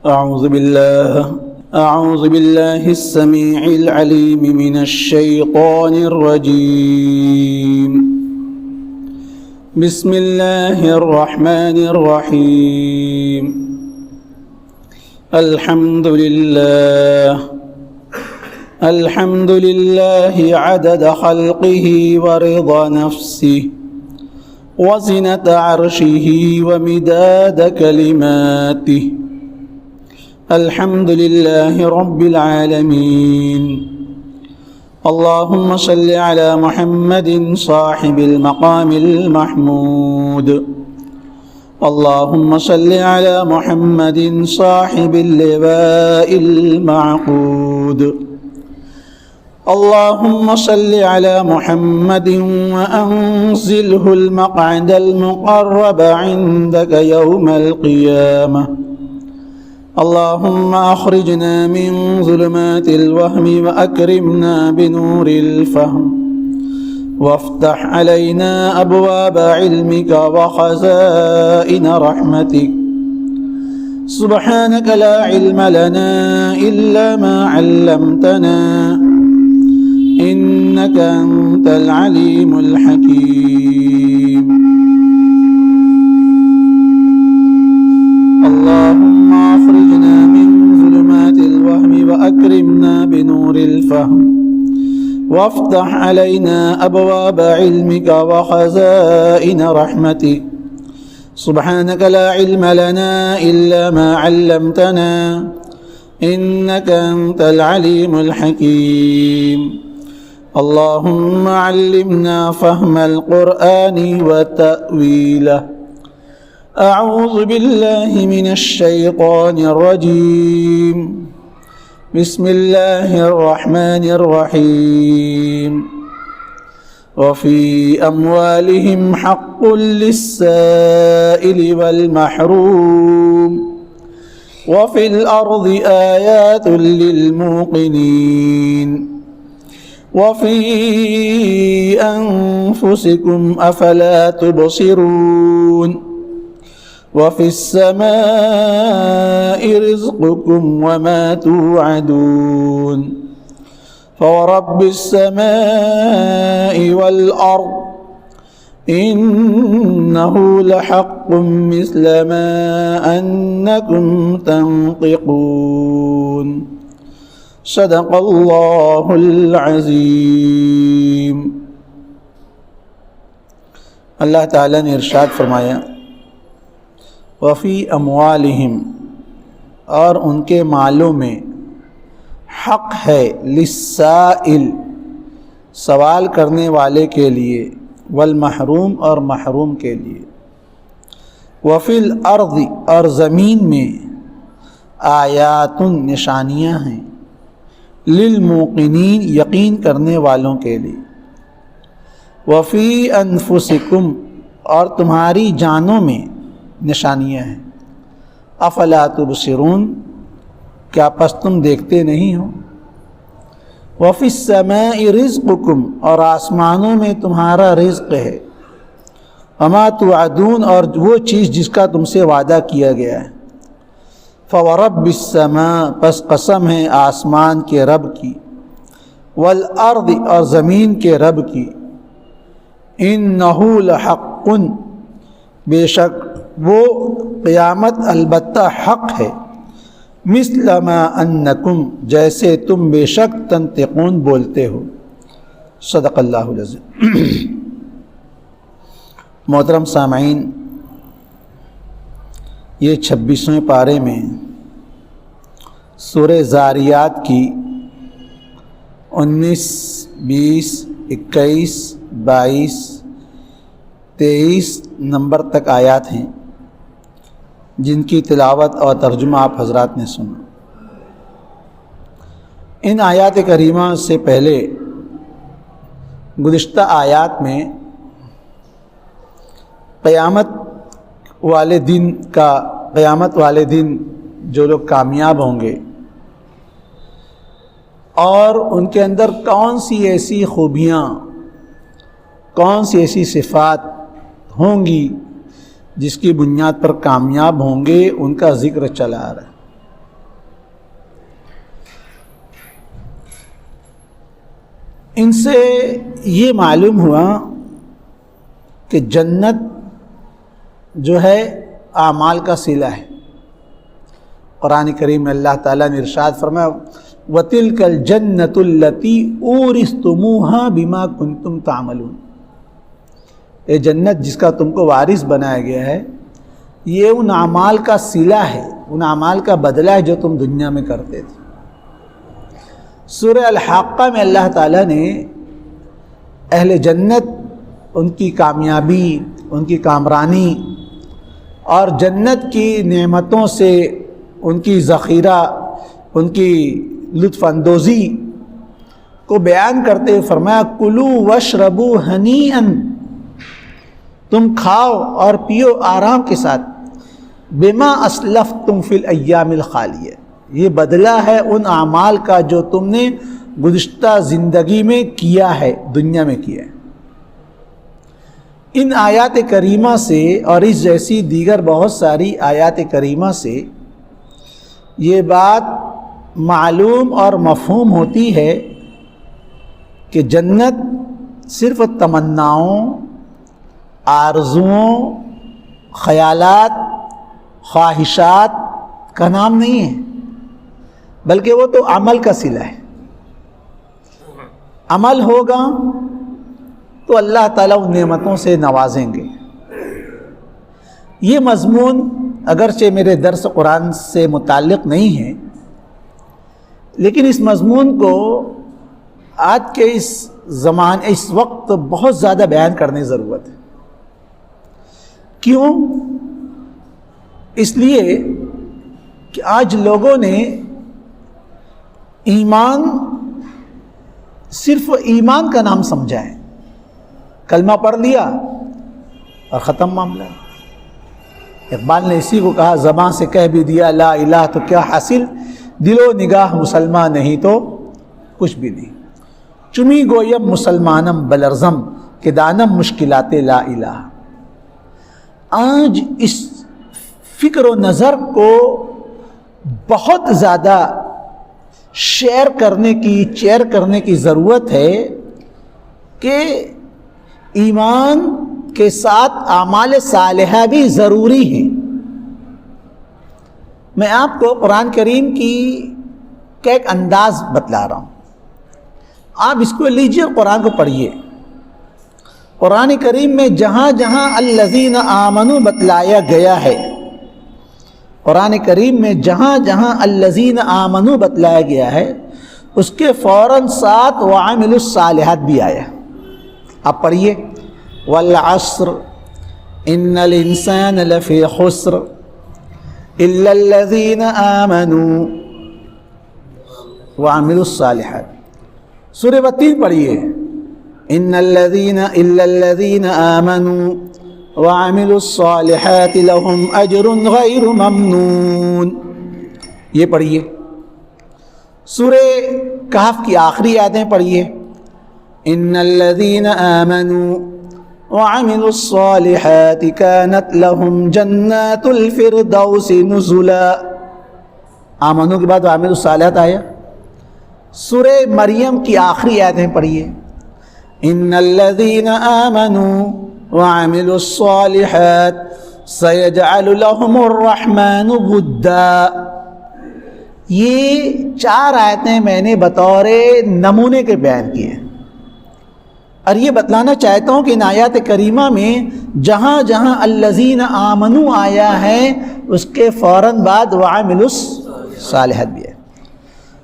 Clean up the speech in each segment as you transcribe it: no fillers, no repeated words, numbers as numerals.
أعوذ بالله السميع العليم من الشيطان الرجيم. بسم الله الرحمن الرحيم. الحمد لله عدد خلقه ورضا نفسه وزنة عرشه ومداد كلماته. الحمد لله رب العالمين. اللهم صل على محمد صاحب المقام المحمود. اللهم صل على محمد صاحب اللواء المعقود. اللهم صل على محمد وأنزله المقعد المقرب عندك يوم القيامة. اللهم أخرجنا من ظلمات الوهم وأكرمنا بنور الفهم وافتح علينا أبواب علمك وخزائن رحمتك. سبحانك لا علم لنا إلا ما علمتنا إنك أنت العليم الحكيم. اللهم أخرجنا من ظلمات الوهم وأكرمنا بنور الفهم وافتح علينا أبواب علمك وخزائن رحمتك. سبحانك لا علم لنا إلا ما علمتنا إنك أنت العليم الحكيم. اللهم علمنا فهم القرآن وتأويله. أعوذ بالله من الشيطان الرجيم. بسم الله الرحمن الرحيم. وفي أموالهم حق للسائل والمحروم وفي الأرض آيات للموقنين وفي أنفسكم أفلا تبصرون وفي السماء رزقكم وما توعدون فورب السماء والأرض إنه لحق مثل ما أنكم تنطقون. صدق اللہ العظیم. اللہ تعالیٰ نے ارشاد فرمایا وفی اموالہم، اور ان کے مالوں میں حق ہے للسائل، سوال کرنے والے کے لیے، والمحروم، اور محروم کے لیے، وفی الارض، اور زمین میں، آیات، نشانیاں ہیں، للموقنین، یقین کرنے والوں کے لیے، وفی انفسکم، اور تمہاری جانوں میں نشانیاں ہیں، افلا تبصرون، کیا پس تم دیکھتے نہیں ہو، وفی السماء رزقکم، اور آسمانوں میں تمہارا رزق ہے، وما توعدون، اور وہ چیز جس کا تم سے وعدہ کیا گیا ہے، فورب السماء، پس قسم ہے آسمان کے رب کی، والارض، اور زمین کے رب کی، انہ لحق، بے شک وہ قیامت البتہ حق ہے، مثل ما انکم، جیسے تم بے شک تنطقون، بولتے ہو. صدق اللہ العظیم. محترم سامعین، یہ 26ویں پارے میں سورہ زاریات کی 19، 20، 21، 22، 23 نمبر تک آیات ہیں جن کی تلاوت اور ترجمہ آپ حضرات نے سنا. ان آیات کریمہ سے پہلے گزشتہ آیات میں قیامت والے دن جو لوگ کامیاب ہوں گے اور ان کے اندر کون سی ایسی خوبیاں، کون سی ایسی صفات ہوں گی جس کی بنیاد پر کامیاب ہوں گے، ان کا ذکر چلا آ رہا ہے. ان سے یہ معلوم ہوا کہ جنت جو ہے اعمال کا صلہ ہے۔ قرآن کریم میں اللہ تعالیٰ نے ارشاد فرمایا وَتِلْكَ الْجَنَّةُ الَّتِي أُورِثْتُمُوهَا بِمَا كُنْتُمْ تَعْمَلُونَ، یہ جنت جس کا تم کو وارث بنایا گیا ہے، یہ ان اعمال کا صلہ ہے، ان اعمال کا بدلہ ہے جو تم دنیا میں کرتے تھے۔ سورہ الحاقہ میں اللہ تعالیٰ نے اہل جنت، ان کی کامیابی، ان کی کامرانی اور جنت کی نعمتوں سے ان کی ذخیرہ، ان کی لطف اندوزی کو بیان کرتے ہوئے فرمایا کلوا واشربوا ہنیئا، تم کھاؤ اور پیو آرام کے ساتھ، بما اسلفتم فی الایام الخالیہ، یہ بدلہ ہے ان اعمال کا جو تم نے گزشتہ زندگی میں کیا ہے، دنیا میں کیا ہے۔ ان آیات کریمہ سے اور اس جیسی دیگر بہت ساری آیات کریمہ سے یہ بات معلوم اور مفہوم ہوتی ہے کہ جنت صرف تمناؤں، آرزوؤں، خیالات، خواہشات کا نام نہیں ہے، بلکہ وہ تو عمل کا صلہ ہے۔ عمل ہوگا تو اللہ تعالیٰ ان نعمتوں سے نوازیں گے۔ یہ مضمون اگرچہ میرے درس قرآن سے متعلق نہیں ہے، لیکن اس مضمون کو آج کے اس وقت بہت زیادہ بیان کرنے کی ضرورت ہے۔ کیوں؟ اس لیے کہ آج لوگوں نے ایمان صرف ایمان کا نام سمجھا ہے، کلمہ پڑھ لیا اور ختم معاملہ۔ اقبال نے اسی کو کہا زبان سے کہہ بھی دیا لا الہ تو کیا حاصل، دل و نگاہ مسلمان نہیں تو کچھ بھی نہیں، چمی گویم مسلمانم بلرزم کہ دانم مشکلات لا الہ۔ آج اس فکر و نظر کو بہت زیادہ شیئر کرنے کی ضرورت ہے کہ ایمان کے ساتھ اعمال صالحہ بھی ضروری ہیں۔ میں آپ کو قرآن کریم کا ایک انداز بتلا رہا ہوں، آپ اس کو لیجیے اور قرآن کو پڑھیے۔ قرآن کریم میں جہاں جہاں الذین آمنوا بتلایا گیا ہے، قرآن کریم میں جہاں جہاں الذین آمنوا بتلایا گیا ہے، اس کے فوراً ساتھ وعملوا الصالحات بھی آیا۔ آپ پڑھیے والعصر ان الانسان لفی خسر الا الذین آمنوا وعملوا الصالحات۔ سورہ بطین پڑھیے ان الذین الا الذین آمنوا وعملوا الصالحات لهم اجر غیر ممنون، یہ پڑھیے۔ سورہ کہف کی آخری آیتیں پڑھیے ان الذین آمنوا وعملوا الصالحات كانت لهم جنات الفردوس نزلا، آمنوا کے بعد وعملوا الصالحات آیا۔ سورہ مریم کی آخری آیتیں پڑھیے ان الذین آمنوا وعملوا الصالحات سيجعل لهم الرحمن ودا۔ یہ چار آیتیں میں نے بطور نمونے کے بیان کیے ہیں، اور یہ بتلانا چاہتا ہوں کہ ان آیات کریمہ میں جہاں جہاں الذین آمنوا آیا ہے اس کے فوراً بعد وعملوا الصالحات بھی ہے۔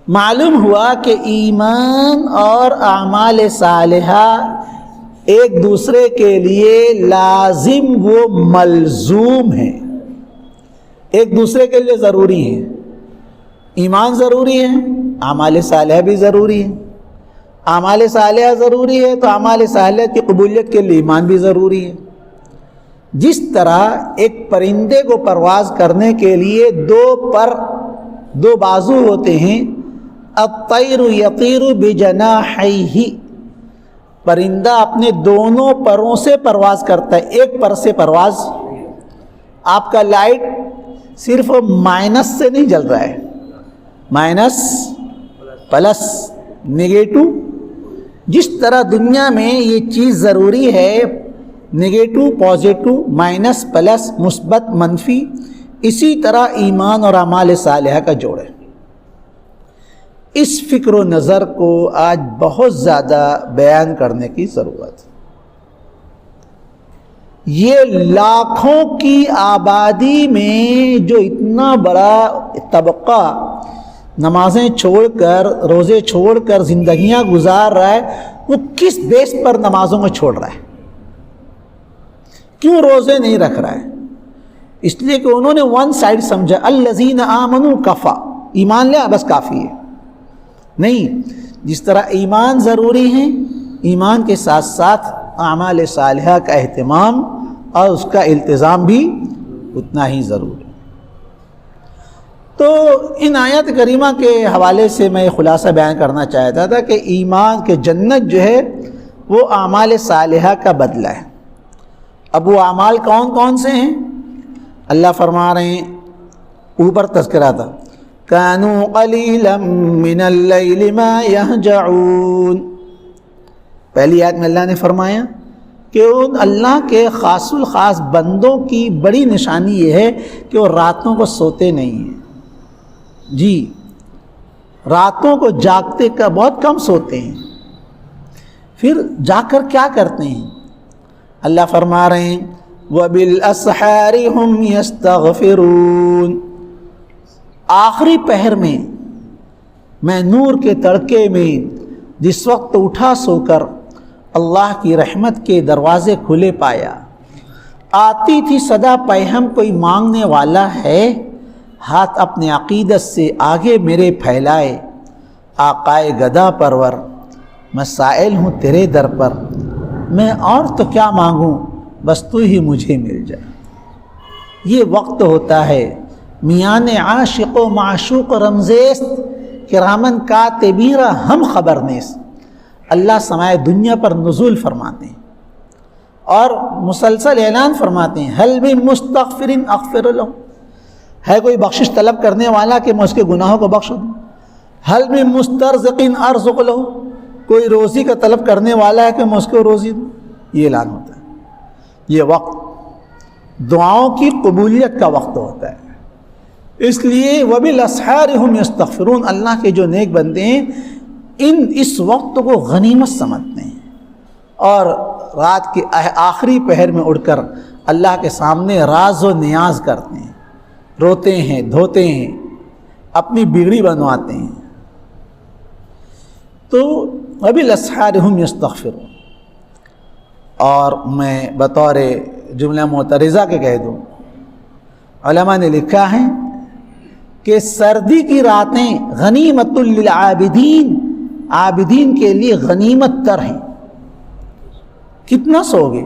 معلوم ہوا کہ ایمان اور اعمال صالحہ ایک دوسرے کے لیے لازم و ملزوم ہیں، ایک دوسرے کے لیے ضروری ہیں۔ ایمان ضروری ہے، اعمال صالحہ بھی ضروری ہے۔ اعمال صالحہ ضروری ہے تو اعمال صالحہ کی قبولیت کے لیے ایمان بھی ضروری ہے۔ جس طرح ایک پرندے کو پرواز کرنے کے لیے دو بازو ہوتے ہیں، الطیر یطیر بجناحیہ، پرندہ اپنے دونوں پروں سے پرواز کرتا ہے، ایک پر سے پرواز۔ آپ کا لائٹ صرف مائنس سے نہیں جل رہا ہے، مائنس پلس نگیٹو جس طرح دنیا میں یہ چیز ضروری ہے، نگیٹو پازیٹو، مائنس پلس، مثبت منفی، اسی طرح ایمان اور اعمال صالحہ کا جوڑ ہے۔ اس فکر و نظر کو آج بہت زیادہ بیان کرنے کی ضرورت ہے۔ یہ لاکھوں کی آبادی میں جو اتنا بڑا طبقہ نمازیں چھوڑ کر، روزے چھوڑ کر زندگیاں گزار رہا ہے، وہ کس بیس پر نمازوں کو چھوڑ رہا ہے؟ کیوں روزے نہیں رکھ رہا ہے؟ اس لیے کہ انہوں نے ون سائڈ سمجھا، الذین آمنوا کفا، ایمان لیا بس کافی ہے۔ نہیں، جس طرح ایمان ضروری ہے، ایمان کے ساتھ ساتھ اعمال صالحہ کا اہتمام اور اس کا التزام بھی اتنا ہی ضروری ہے۔ تو ان آیات کریمہ کے حوالے سے میں خلاصہ بیان کرنا چاہتا تھا کہ ایمان کے جنت جو ہے وہ اعمال صالحہ کا بدلہ ہے۔ اب وہ اعمال کون کون سے ہیں؟ اللہ فرما رہے ہیں، اوپر تذکرہ تھا، كانوا قليلا من الليل ما يهجعون، پہلی آیت میں اللہ نے فرمایا کہ ان اللہ کے خاص الخاص بندوں کی بڑی نشانی یہ ہے کہ وہ راتوں کو سوتے نہیں ہیں۔ جی، راتوں کو جاگتے کا بہت کم سوتے ہیں، پھر جا کر کیا کرتے ہیں؟ اللہ فرما رہے ہیں وَبِالْأَسْحَارِ هُمْ يَسْتَغْفِرُونَ، آخری پہر میں نور کے تڑکے میں جس وقت اٹھا سو کر اللہ کی رحمت کے دروازے کھلے پایا، آتی تھی صدا پیہم کوئی مانگنے والا ہے، ہاتھ اپنے عقیدت سے آگے میرے پھیلائے، آقائے گدا پرور میں سائل ہوں تیرے در پر، میں اور تو کیا مانگوں بس تو ہی مجھے مل جائے۔ یہ وقت ہوتا ہے میان عاشق و معشوق رمزیست، کرامن کاتبین ہم خبر نیست، اللہ سمائے دنیا پر نزول فرماتے ہیں اور مسلسل اعلان فرماتے ہیں حل من مستغفر اغفر لہ، ہے کوئی بخشش طلب کرنے والا کہ میں اس کے گناہوں کو بخش دوں؟ حل من مسترزق ارزق لہ، کوئی روزی کا طلب کرنے والا ہے کہ میں اس کو روزی دوں؟ یہ اعلان ہوتا ہے۔ یہ وقت دعاؤں کی قبولیت کا وقت ہوتا ہے، اس لیے وَبِالْأَسْحَارِ هُمْ يَسْتَغْفِرُونَ، اللہ کے جو نیک بندے ہیں اس وقت کو غنیمت سمجھتے ہیں اور رات کے آخری پہر میں اٹھ کر اللہ کے سامنے راز و نیاز کرتے ہیں، روتے ہیں، دھوتے ہیں، اپنی بگڑی بنواتے ہیں۔ تو وَبِالْأَسْحَارِ هُمْ يَسْتَغْفِرُونَ، اور میں بطور جملہ معترضہ کے کہہ دوں، علماء نے لکھا ہے کہ سردی کی راتیں غنیمت للعابدین، عابدین کے لیے غنیمت تر ہیں۔ کتنا سو گے؟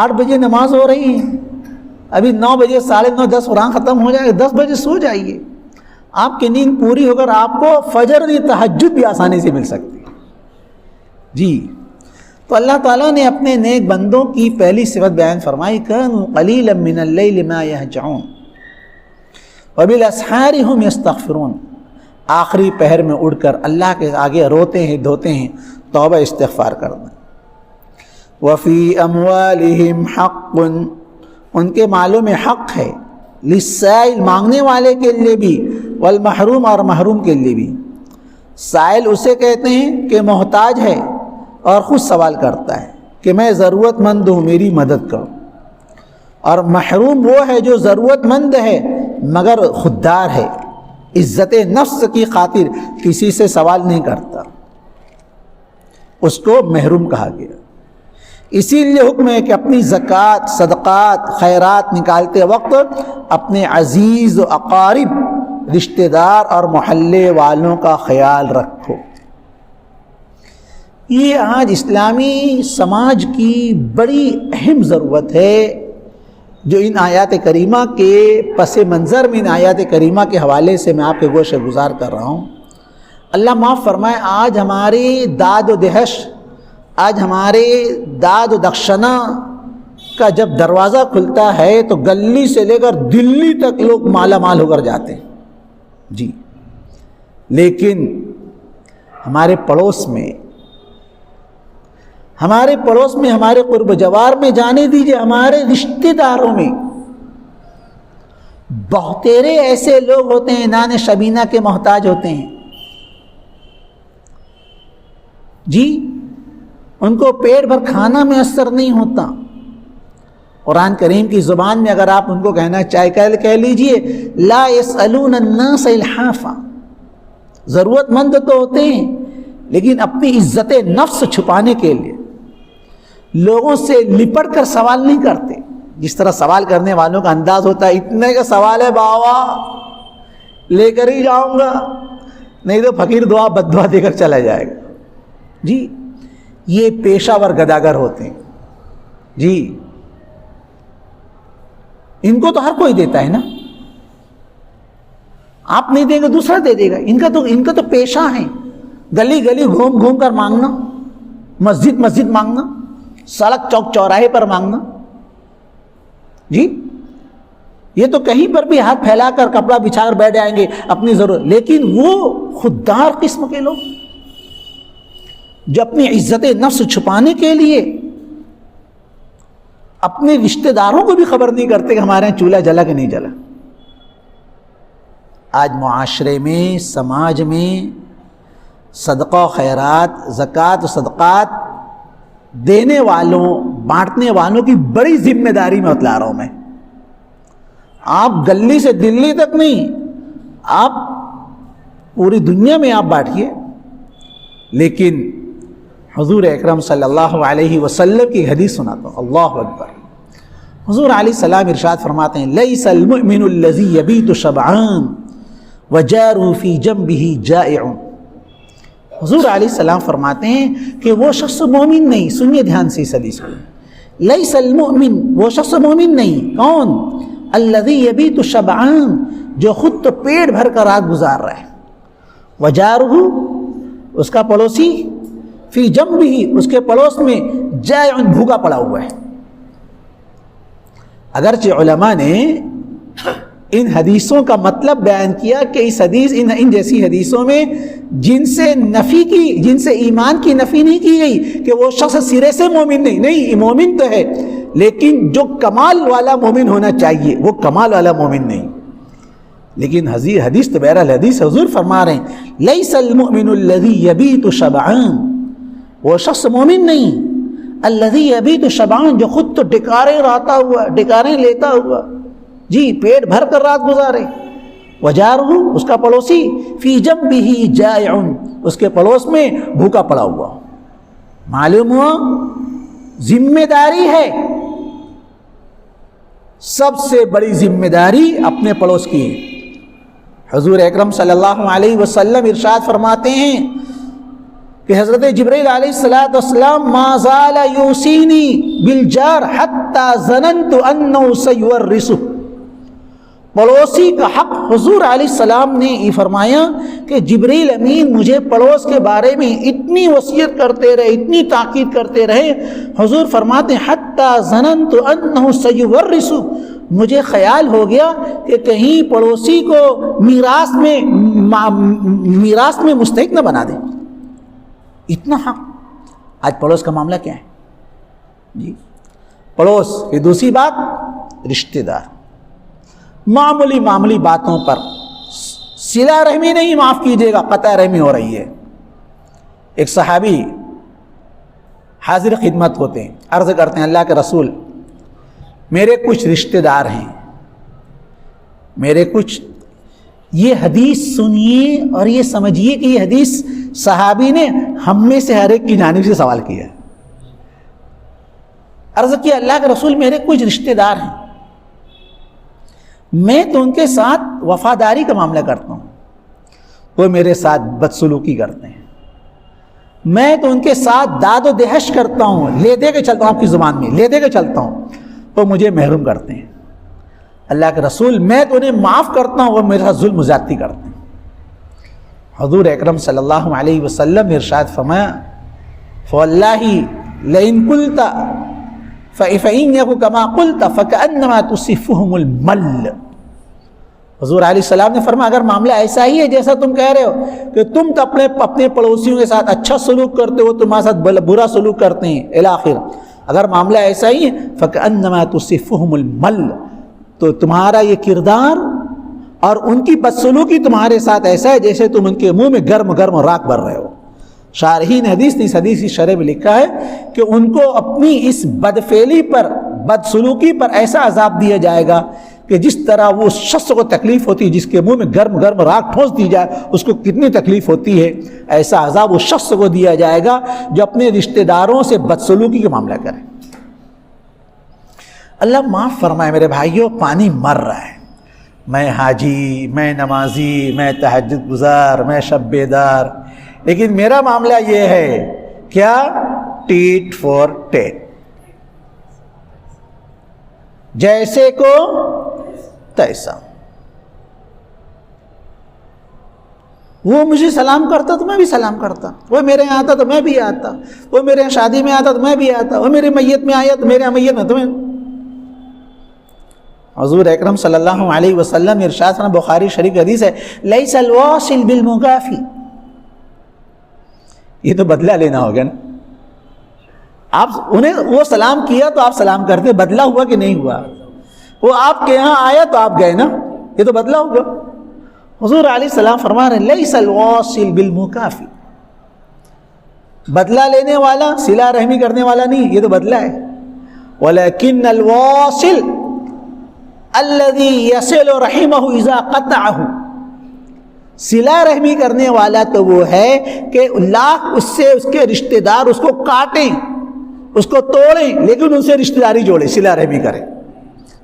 8 بجے نماز ہو رہی ہے، ابھی 9 بجے 9:30 10 قرآن ختم ہو جائے گا، 10 بجے سو جائیے، آپ کی نیند پوری ہو کر آپ کو فجر نہیں تہجد بھی آسانی سے مل سکتی ہے۔ جی، تو اللہ تعالیٰ نے اپنے نیک بندوں کی پہلی صفت بیان فرمائی، كانوا قلیلا من اللیل ما یہجعون وبالاسحار هم یستغفرون، آخری پہر میں اڑ کر اللہ کے آگے روتے ہیں، دھوتے ہیں، توبہ استغفار کرنا۔ وفی اموالہم حق، ان کے مالوں میں حق ہے، للسائل، مانگنے والے کے لیے بھی، والمحروم، اور محروم کے لیے بھی۔ سائل اسے کہتے ہیں کہ محتاج ہے اور خود سوال کرتا ہے کہ میں ضرورت مند ہوں، میری مدد کرو، اور محروم وہ ہے جو ضرورت مند ہے مگر خوددار ہے، عزت نفس کی خاطر کسی سے سوال نہیں کرتا، اس کو محروم کہا گیا۔ اسی لیے حکم ہے کہ اپنی زکوٰۃ، صدقات، خیرات نکالتے وقت اپنے عزیز و اقارب، رشتہ دار اور محلے والوں کا خیال رکھو۔ یہ آج اسلامی سماج کی بڑی اہم ضرورت ہے، جو ان آیات کریمہ کے پس منظر میں ان آیات کریمہ کے حوالے سے میں آپ کے گوشے گزار کر رہا ہوں۔ اللہ معاف فرمائے، آج ہماری داد و دہش، آج ہمارے داد و دخشنہ کا جب دروازہ کھلتا ہے تو گلی سے لے کر دلی تک لوگ مالا مال ہو کر جاتے ہیں۔ جی، لیکن ہمارے پڑوس میں، ہمارے قرب و جوار میں، جانے دیجیے ہمارے رشتہ داروں میں بہتیرے ایسے لوگ ہوتے ہیں نان شبینہ کے محتاج ہوتے ہیں جی، ان کو پیٹ بھر کھانا میسر نہیں ہوتا۔ قرآن کریم کی زبان میں اگر آپ ان کو کہنا چاہے کہہ لیجئے لا يسألون الناس الحافا، ضرورت مند تو ہوتے ہیں لیکن اپنی عزت نفس چھپانے کے لیے لوگوں سے لپٹ کر سوال نہیں کرتے۔ جس طرح سوال کرنے والوں کا انداز ہوتا ہے، اتنے کا سوال ہے باوا، لے کر ہی جاؤں گا، نہیں تو فقیر دعا بد دعا دے کر چلا جائے گا جی۔ یہ پیشہ ور گداگر ہوتے ہیں جی، ان کو تو ہر کوئی دیتا ہے نا، آپ نہیں دیں گے دوسرا دے دے گا، ان کا تو پیشہ ہے گلی گلی گھوم گھوم کر مانگنا، مسجد مسجد مانگنا، سڑک چوک چوراہے پر مانگنا جی۔ یہ تو کہیں پر بھی ہاتھ پھیلا کر کپڑا بچھا کر بیٹھ جائیں گے اپنی ضرورت، لیکن وہ خوددار قسم کے لوگ جو اپنی عزت نفس چھپانے کے لیے اپنے رشتہ داروں کو بھی خبر نہیں کرتے کہ ہمارے یہاں چولہا جلا کہ نہیں جلا۔ آج معاشرے میں، سماج میں صدقہ و خیرات، زکوٰۃ و صدقات دینے والوں، بانٹنے والوں کی بڑی ذمہ داری میں بتلا رہا ہوں میں۔ آپ گلی سے دلی تک نہیں، آپ پوری دنیا میں آپ بانٹیے، لیکن حضور اکرم صلی اللہ علیہ وسلم کی حدیث سناتا ہوں، اللہ اکبر۔ حضور علیہ السلام ارشاد فرماتے ہیں لیس المؤمن الذی یبیت شبعان وجارہ فی جنبہ جائع۔ حضور علیہ السلام فرماتے ہیں کہ وہ شخص مومن نہیں، سنیے دھیان سے اس حدیث کو، لیس المؤمن، وہ شخص مومن نہیں، کون؟ الذی یبیت شبعان، جو خود تو پیٹ بھر کر رات گزار رہا ہے، وجارہ، اس کا پڑوسی، فی جنبہ، اس کے پڑوس میں، جائع، بھوکا پڑا ہوا ہے۔ اگرچہ علماء نے ان حدیثوں کا مطلب بیان کیا کہ اس حدیث ان جیسی حدیثوں میں جن سے ایمان کی نفی نہیں کی گئی کہ وہ شخص سرے سے مومن نہیں، مومن تو ہے لیکن جو کمال والا مومن ہونا چاہیے وہ کمال والا مومن نہیں۔ لیکن حدیث تو بہرحال حدیث حضور فرما رہے ہیں لیس المؤمن الذی یبیت شبعان، وہ شخص مومن نہیں، الذی یبیت شبعان، جو خود تو ڈکاریں لیتا ہوا جی، پیٹ بھر کر رات گزارے، وجارہ، اس کا پڑوسی، فی جنبہ جائع، اس کے پڑوس میں بھوکا پڑا ہوا۔ معلوم ہوا ذمہ داری ہے، سب سے بڑی ذمہ داری اپنے پڑوس کی ہے۔ حضور اکرم صلی اللہ علیہ وسلم ارشاد فرماتے ہیں کہ حضرت جبرائیل علیہ السلام ما زال یوصینی بالجار حتی ظننت انہ سیورثہ، پڑوسی کا حق حضور علیہ السلام نے یہ فرمایا کہ جبریل امین مجھے پڑوس کے بارے میں اتنی وصیت کرتے رہے، اتنی تاکید کرتے رہے، حضور فرماتے ہیں حتی ظننت انہ سیورثہ، مجھے خیال ہو گیا کہ کہیں پڑوسی کو میراث میں مستحق نہ بنا دیں، اتنا حق۔ آج پڑوس کا معاملہ کیا ہے جی؟ پڑوس کی دوسری بات رشتہ دار، معمولی باتوں پر صلہ رحمی نہیں، معاف کیجیے گا، قطع رحمی ہو رہی ہے۔ ایک صحابی حاضر خدمت ہوتے ہیں، عرض کرتے ہیں اللہ کے رسول میرے کچھ رشتہ دار ہیں، یہ حدیث سنیے اور یہ سمجھیے کہ یہ حدیث صحابی نے ہم میں سے ہر ایک کی جانب سے سوال کیا ہے۔ عرض کیا اللہ کے رسول میرے کچھ رشتہ دار ہیں، میں تو ان کے ساتھ وفاداری کا معاملہ کرتا ہوں، وہ میرے ساتھ بدسلوکی کرتے ہیں، میں تو ان کے ساتھ داد و دہش کرتا ہوں، لے دے کے چلتا ہوں، آپ کی زبان میں لے دے کے چلتا ہوں، وہ مجھے محروم کرتے ہیں۔ اللہ کے رسول میں تو انہیں معاف کرتا ہوں، وہ میرے ساتھ ظلم و زیادتی کرتے ہیں۔ حضور اکرم صلی اللہ علیہ وسلم نے ارشاد فرمایا فواللہ لئن قلت فإن يك كما قلت فكأنما تصفهم المل، حضور علیہ السلام نے فرمایا اگر معاملہ ایسا ہی ہے جیسا تم کہہ رہے ہو کہ تم تو اپنے پڑوسیوں کے ساتھ اچھا سلوک کرتے ہو، تمہارے ساتھ برا سلوک کرتے ہیں الی آخر، اگر معاملہ ایسا ہی ہے فَكَأَنَّمَا تُصِفُهُمُ الْمَلَّ، تو تمہارا یہ کردار اور ان کی بدسلوکی تمہارے ساتھ ایسا ہے جیسے تم ان کے منہ میں گرم گرم راکھ بھر رہے ہو۔ شارحین حدیث نے اس حدیث کی شرح میں لکھا ہے کہ ان کو اپنی اس بدفعلی پر، بدسلوکی پر ایسا عذاب دیا جائے گا کہ جس طرح وہ شخص کو تکلیف ہوتی ہے جس کے منہ میں گرم گرم راکھ ٹھونس دی جائے اس کو کتنی تکلیف ہوتی ہے، ایسا عذاب اس شخص کو دیا جائے گا جو اپنے رشتہ داروں سے بدسلوکی کا معاملہ کرے۔ اللہ معاف فرمائے میرے بھائیوں، پانی مر رہا ہے، میں حاجی، میں نمازی، میں تہجد گزار، میں شب بیدار، لیکن میرا معاملہ یہ ہے کیا؟ ٹیٹ فور ٹیٹ، جیسے کو تیسا۔ وہ مجھے سلام کرتا تو میں بھی سلام کرتا، وہ میرے یہاں آتا تو میں بھی آتا، وہ میرے یہاں شادی میں آتا تو میں بھی آتا، وہ میرے میت میں آیا تو میرے میت میں تمہیں۔ حضور اکرم صلی اللہ علیہ وسلم ارشاد فرمایا، بخاری شریف حدیث ہے، لیس الواصل بالمکافی، یہ تو بدلہ لینا ہوگا نا، آپ انہیں وہ سلام کیا تو آپ سلام کرتے، بدلہ ہوا کہ نہیں ہوا؟ وہ آپ کے یہاں آیا تو آپ گئے نا، یہ تو بدلہ ہوگا۔ حضور علیہ السلام فرما رہے ہیں لیس الواصل بالمکافی، بدلہ لینے والا، صلہ رحمی کرنے والا نہیں، یہ تو بدلہ ہے۔ ولیکن الواصل الذی یصل رحمہ اذا قطعہ، صلہ رحمی کرنے والا تو وہ ہے کہ لاکھ اس سے اس کے رشتہ دار اس کو کاٹیں، اس کو توڑیں، لیکن ان سے رشتہ داری جوڑے، صلہ رحمی کریں۔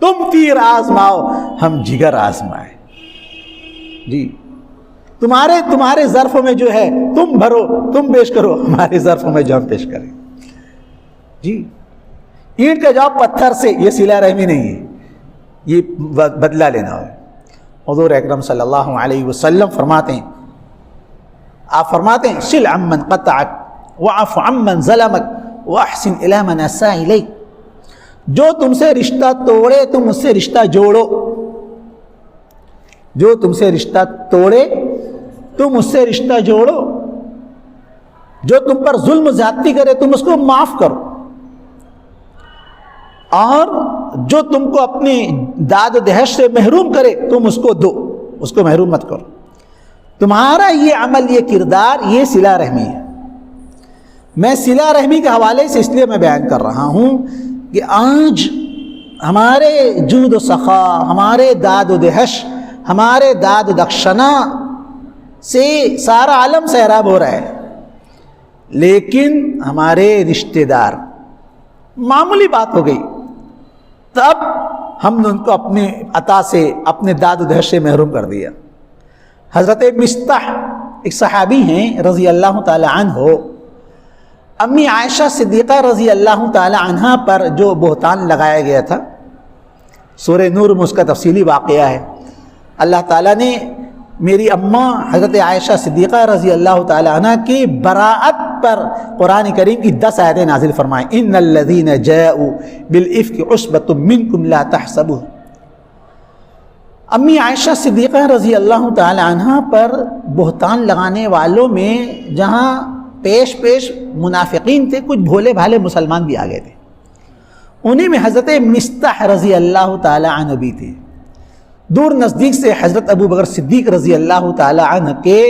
تم تیر آزماؤ ہم جگر آزمائیں، جی تمہارے ظرف میں جو ہے تم بھرو، تم پیش کرو، ہمارے ظرف میں جو ہم پیش کریں، جی اینٹ کا جواب پتھر سے، یہ صلہ رحمی نہیں ہے، یہ بدلہ لینا ہے۔ حضور اکرم صلی اللہ علیہ وسلم فرماتے ہیں، آپ فرماتے ہیں صل عمن قطعک وعف عمن ظلمک واحسن الی من اساء الیک، جو تم سے رشتہ توڑے تم اس سے رشتہ جوڑو، جو تم سے رشتہ توڑے تم اس سے رشتہ جوڑو، جو تم پر ظلم زیادتی کرے تم اس کو معاف کرو، اور جو تم کو اپنی داد و دہش سے محروم کرے تم اس کو دو، اس کو محروم مت کرو۔ تمہارا یہ عمل، یہ کردار، یہ صلہ رحمی ہے۔ میں صلہ رحمی کے حوالے سے اس لیے میں بیان کر رہا ہوں کہ آج ہمارے جود و سخا، ہمارے داد و دہش، ہمارے داد و دخشنا سے سارا عالم سیراب ہو رہا ہے، لیکن ہمارے رشتہ دار، معمولی بات ہو گئی تب ہم نے ان کو اپنے عطا سے، اپنے داد و دہش سے محروم کر دیا۔ حضرت مصطح ایک صحابی ہیں رضی اللہ تعالی عنہ، امی عائشہ صدیقہ رضی اللہ تعالی عنہ پر جو بہتان لگایا گیا تھا، سورہ نور میں اس کا تفصیلی واقعہ ہے۔ اللہ تعالیٰ نے میری اماں حضرت عائشہ صدیقہ رضی اللہ تعالی عنہ کی براءت پر قرآن کریم کی 10 آیتیں نازل فرمائیں، ان الذین جاءوا بالافک عصبۃ منکم لا تحسبوہ۔ امی عائشہ صدیقہ رضی اللہ تعالی عنہ پر بہتان لگانے والوں میں جہاں پیش منافقین تھے، کچھ بھولے بھالے مسلمان بھی آ گئے تھے، انہیں میں حضرت مصطح رضی اللہ تعالی عنہ بھی تھے۔ دور نزدیک سے حضرت ابو بکر صدیق رضی اللہ تعالی عنہ کے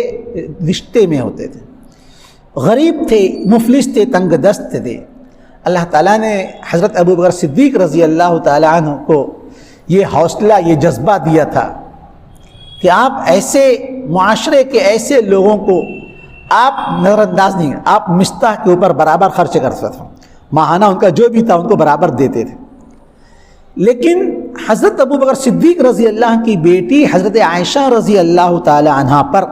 رشتے میں ہوتے تھے، غریب تھے، مفلس تھے، تنگ دست تھے۔ اللہ تعالیٰ نے حضرت ابو بکر صدیق رضی اللہ تعالی عنہ کو یہ حوصلہ، یہ جذبہ دیا تھا کہ آپ ایسے معاشرے کے ایسے لوگوں کو آپ نظر انداز نہیں، آپ مصطح کے اوپر برابر خرچ کر سکتے تھے، ماہانہ ان کا جو بھی تھا ان کو برابر دیتے تھے۔ لیکن حضرت ابو بکر صدیق رضی اللہ کی بیٹی حضرت عائشہ رضی اللہ تعالی عنہ پر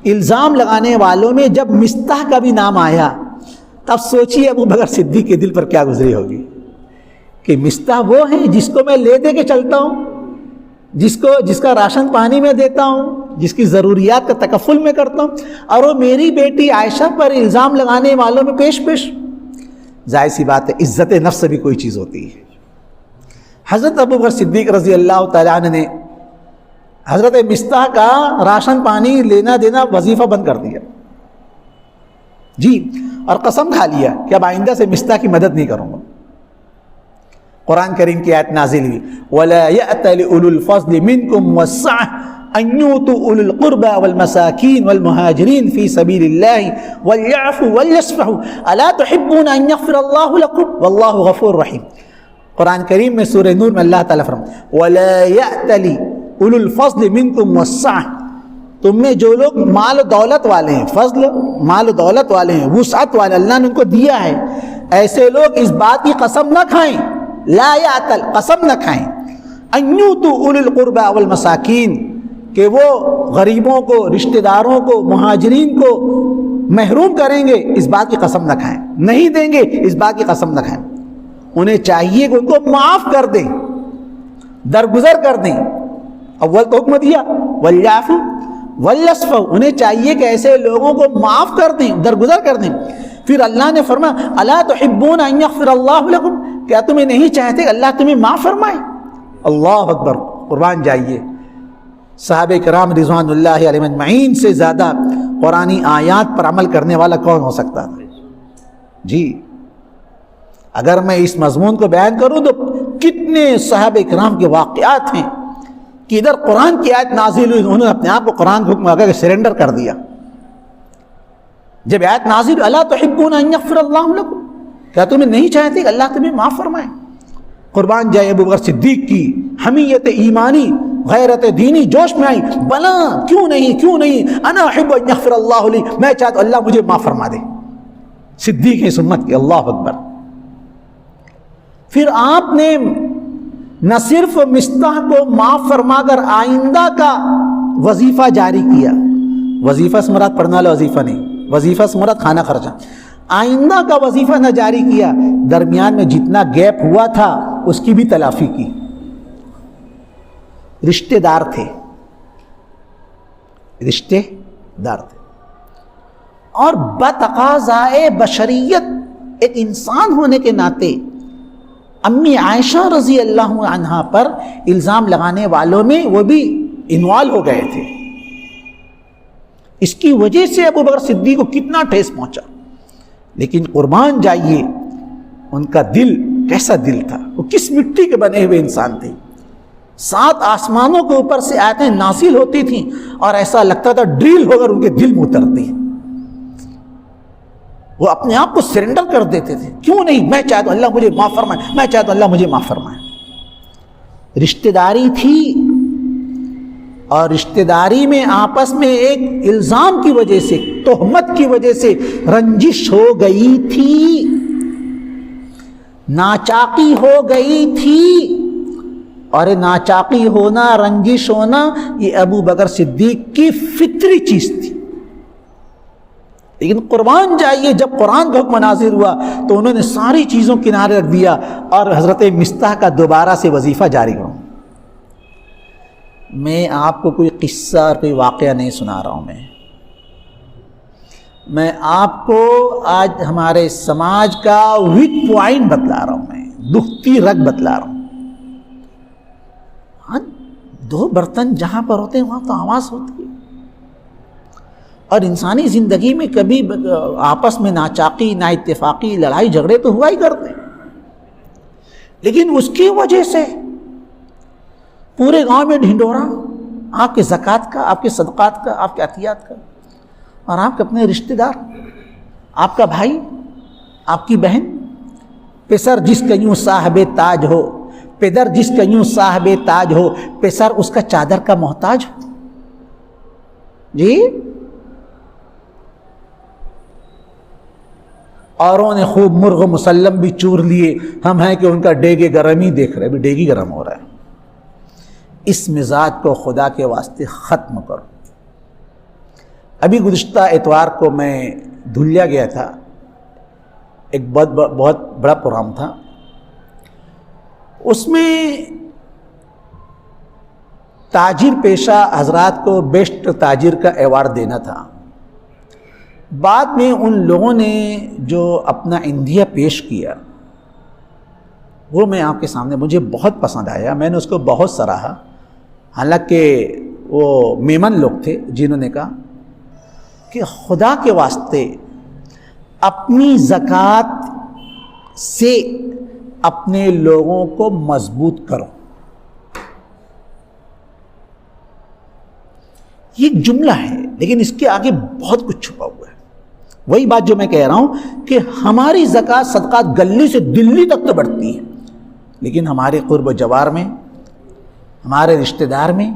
الزام لگانے والوں میں جب مصطح کا بھی نام آیا، تب سوچیے ابو بکر صدیق کے دل پر کیا گزری ہوگی کہ مصطح وہ ہیں جس کو میں لے دے کے چلتا ہوں، جس کا راشن پانی میں دیتا ہوں، جس کی ضروریات کا تکفل میں کرتا ہوں، اور وہ میری بیٹی عائشہ پر الزام لگانے والوں میں پیش ظاہر سی بات ہے عزت نفس سے بھی کوئی چیز ہوتی ہے۔ حضرت ابو بکر صدیق رضی اللہ تعالیٰ عنہ نے حضرت مصطح کا راشن پانی لینا دینا وظیفہ بند کر دیا جی، اور قسم کھا لیا کہ اب آئندہ سے مصطح کی مدد نہیں کروں گا. قرآن کریم کی آیت نازل ہوئی وَلَا يَأْتَلِ أُولُو الْفَضْلِ مِنْكُمْ وَالسَّعَةِ أَنْ يُؤْتُوا أُولِي الْقُرْبَى وَالْمَسَاكِينَ وَالْمُهَاجِرِينَ فِي سَبِيلِ اللَّهِ وَلْيَعْفُوا وَلْيَصْفَحُوا أَلَا تُحِبُّونَ أَنْ يَغْفِرَ اللَّهُ لَكُمْ وَاللَّهُ غَفُورٌ رَحِيمٌ. قرآن کریم میں سورہ نور میں اللہ تعالیٰ فرماتا وَلَا يَأْتَلِ أُولُو الْفَضْلِ مِنْكُمْ وَالسَّعَةِ، تم میں جو لوگ مال و دولت والے ہیں، فضل مال و دولت والے ہیں، وسعت والے، اللہ نے ان کو دیا ہے، ایسے لوگ اس بات کی قسم نہ کھائیں، لا یعتل، قسم نہ کھائیں، ان یؤتوا اولی القربى والمساکین، کہ وہ غریبوں کو، رشتہ داروں کو، مہاجرین کو محروم کریں گے، اس بات کی قسم نہ کھائیں، نہیں دیں گے اس بات کی قسم نہ کھائیں. انہیں چاہیے کہ ان کو معاف کر دیں، درگزر کر دیں. اول تو حکم دیا ولیعفوا ولیصفحوا، انہیں چاہیے کہ ایسے لوگوں کو معاف کر دیں، درگزر کر دیں. پھر اللہ نے فرمایا الا تحبون ان یغفر اللہ لکم، کیا تمہیں نہیں چاہتے کہ اللہ تمہیں معاف فرمائے؟ اللہ اکبر. قربان جائیے، صحابہ کرام رضوان اللہ علیہم اجمعین سے زیادہ قرآنی آیات پر عمل کرنے والا کون ہو سکتا تھا؟ جی، اگر میں اس مضمون کو بیان کروں تو کتنے صحابہ کرام کے واقعات ہیں کہ ادھر قرآن کی آیت نازل ہوئی، انہوں نے اپنے آپ کو قرآن کے حکم آگے کے سرنڈر کر دیا. جب آیت نازل الا تحبون ان یغفر اللہ لکم، کیا تمہیں نہیں چاہتے کہ اللہ تمہیں معاف فرمائے؟ قربان جائے ابو بکر صدیق کی حمیت ایمانی، غیرت دینی جوش میں آئی، بلا کیوں نہیں انا احب ان یغفر اللہ لی، میں چاہتا ہوں اللہ مجھے معاف فرما دے. صدیق ہے سنت کے، اللہ اکبر. پھر آپ نے نہ صرف مصطح کو معاف فرما کر آئندہ کا وظیفہ جاری کیا، وظیفہ سے مراد پڑھنے والا وظیفہ نہیں، وظیفہ سے مراد کھانا خرچہ، آئندہ کا وظیفہ نہ جاری کیا، درمیان میں جتنا گیپ ہوا تھا اس کی بھی تلافی کی. رشتہ دار تھے اور بتقاضائے بشریت ایک انسان ہونے کے ناطے امی عائشہ رضی اللہ عنہا پر الزام لگانے والوں میں وہ بھی انوالو ہو گئے تھے. اس کی وجہ سے ابو بکر صدیق کو کتنا ٹھیس پہنچا. لیکن قربان جائیے ان کا دل کیسا دل تھا، وہ کس مٹی کے بنے ہوئے انسان تھے. 7 آسمانوں کے اوپر سے آیتیں نازل ہوتی تھیں اور ایسا لگتا تھا ڈریل ہو کر ان کے دل میں اترتی. وہ اپنے آپ کو سرنڈر کر دیتے تھے، کیوں نہیں، میں چاہتا ہوں اللہ مجھے معاف فرمائے، میں چاہتا ہوں اللہ مجھے معاف فرمائے. رشتہ داری تھی اور رشتہ داری میں آپس میں ایک الزام کی وجہ سے، تہمت کی وجہ سے رنجش ہو گئی تھی، ناچاقی ہو گئی تھی. اور ناچاقی ہونا، رنجش ہونا، یہ ابو بکر صدیق کی فطری چیز تھی. لیکن قربان جائیے جب قرآن کا حکم نازل ہوا تو انہوں نے ساری چیزوں کنارے رکھ دیا اور حضرت مصطح کا دوبارہ سے وظیفہ جاری کروں. میں آپ کو کوئی قصہ اور کوئی واقعہ نہیں سنا رہا ہوں، میں آپ کو آج ہمارے سماج کا ویک پوائنٹ بتلا رہا ہوں، میں دکھتی رگ بتلا رہا ہوں. 2 برتن جہاں پر ہوتے ہیں وہاں تو آواز ہوتی ہے، اور انسانی زندگی میں کبھی آپس میں ناچاقی، نا اتفاقی، لڑائی جھگڑے تو ہوا ہی کرتے ہیں. لیکن اس کی وجہ سے پورے گاؤں میں ڈھنڈورا، آپ کے زکوٰۃ کا، آپ کے صدقات کا، آپ کے عطیات کا، اور آپ کے اپنے رشتہ دار، آپ کا بھائی، آپ کی بہن، پسر جس کا یوں صاحب تاج ہو، پدر جس کا یوں صاحب تاج ہو، پسر اس کا چادر کا محتاج ہو. جی، اوروں نے خوب مرغ مسلم بھی چور لیے، ہم ہیں کہ ان کا ڈیگے گرم ہی دیکھ رہے، بھی ڈیگی گرم ہو رہا ہے. اس مزاج کو خدا کے واسطے ختم کرو. ابھی گزشتہ اتوار کو میں دھلیا گیا تھا، ایک بہت بڑا پروگرام تھا، اس میں تاجر پیشہ حضرات کو بیسٹ تاجر کا ایوارڈ دینا تھا. بعد میں ان لوگوں نے جو اپنا اندیا پیش کیا وہ میں آپ کے سامنے، مجھے بہت پسند آیا، میں نے اس کو بہت سراہا. حالانکہ وہ میمن لوگ تھے جنہوں نے کہا کہ خدا کے واسطے اپنی زکوٰۃ سے اپنے لوگوں کو مضبوط کرو. یہ ایک جملہ ہے لیکن اس کے آگے بہت کچھ چھپا ہوا ہے. وہی بات جو میں کہہ رہا ہوں کہ ہماری زکوٰۃ صدقات گلی سے دلی تک تو بڑھتی ہے لیکن ہمارے قرب و جوار میں, ہمارے رشتہ دار میں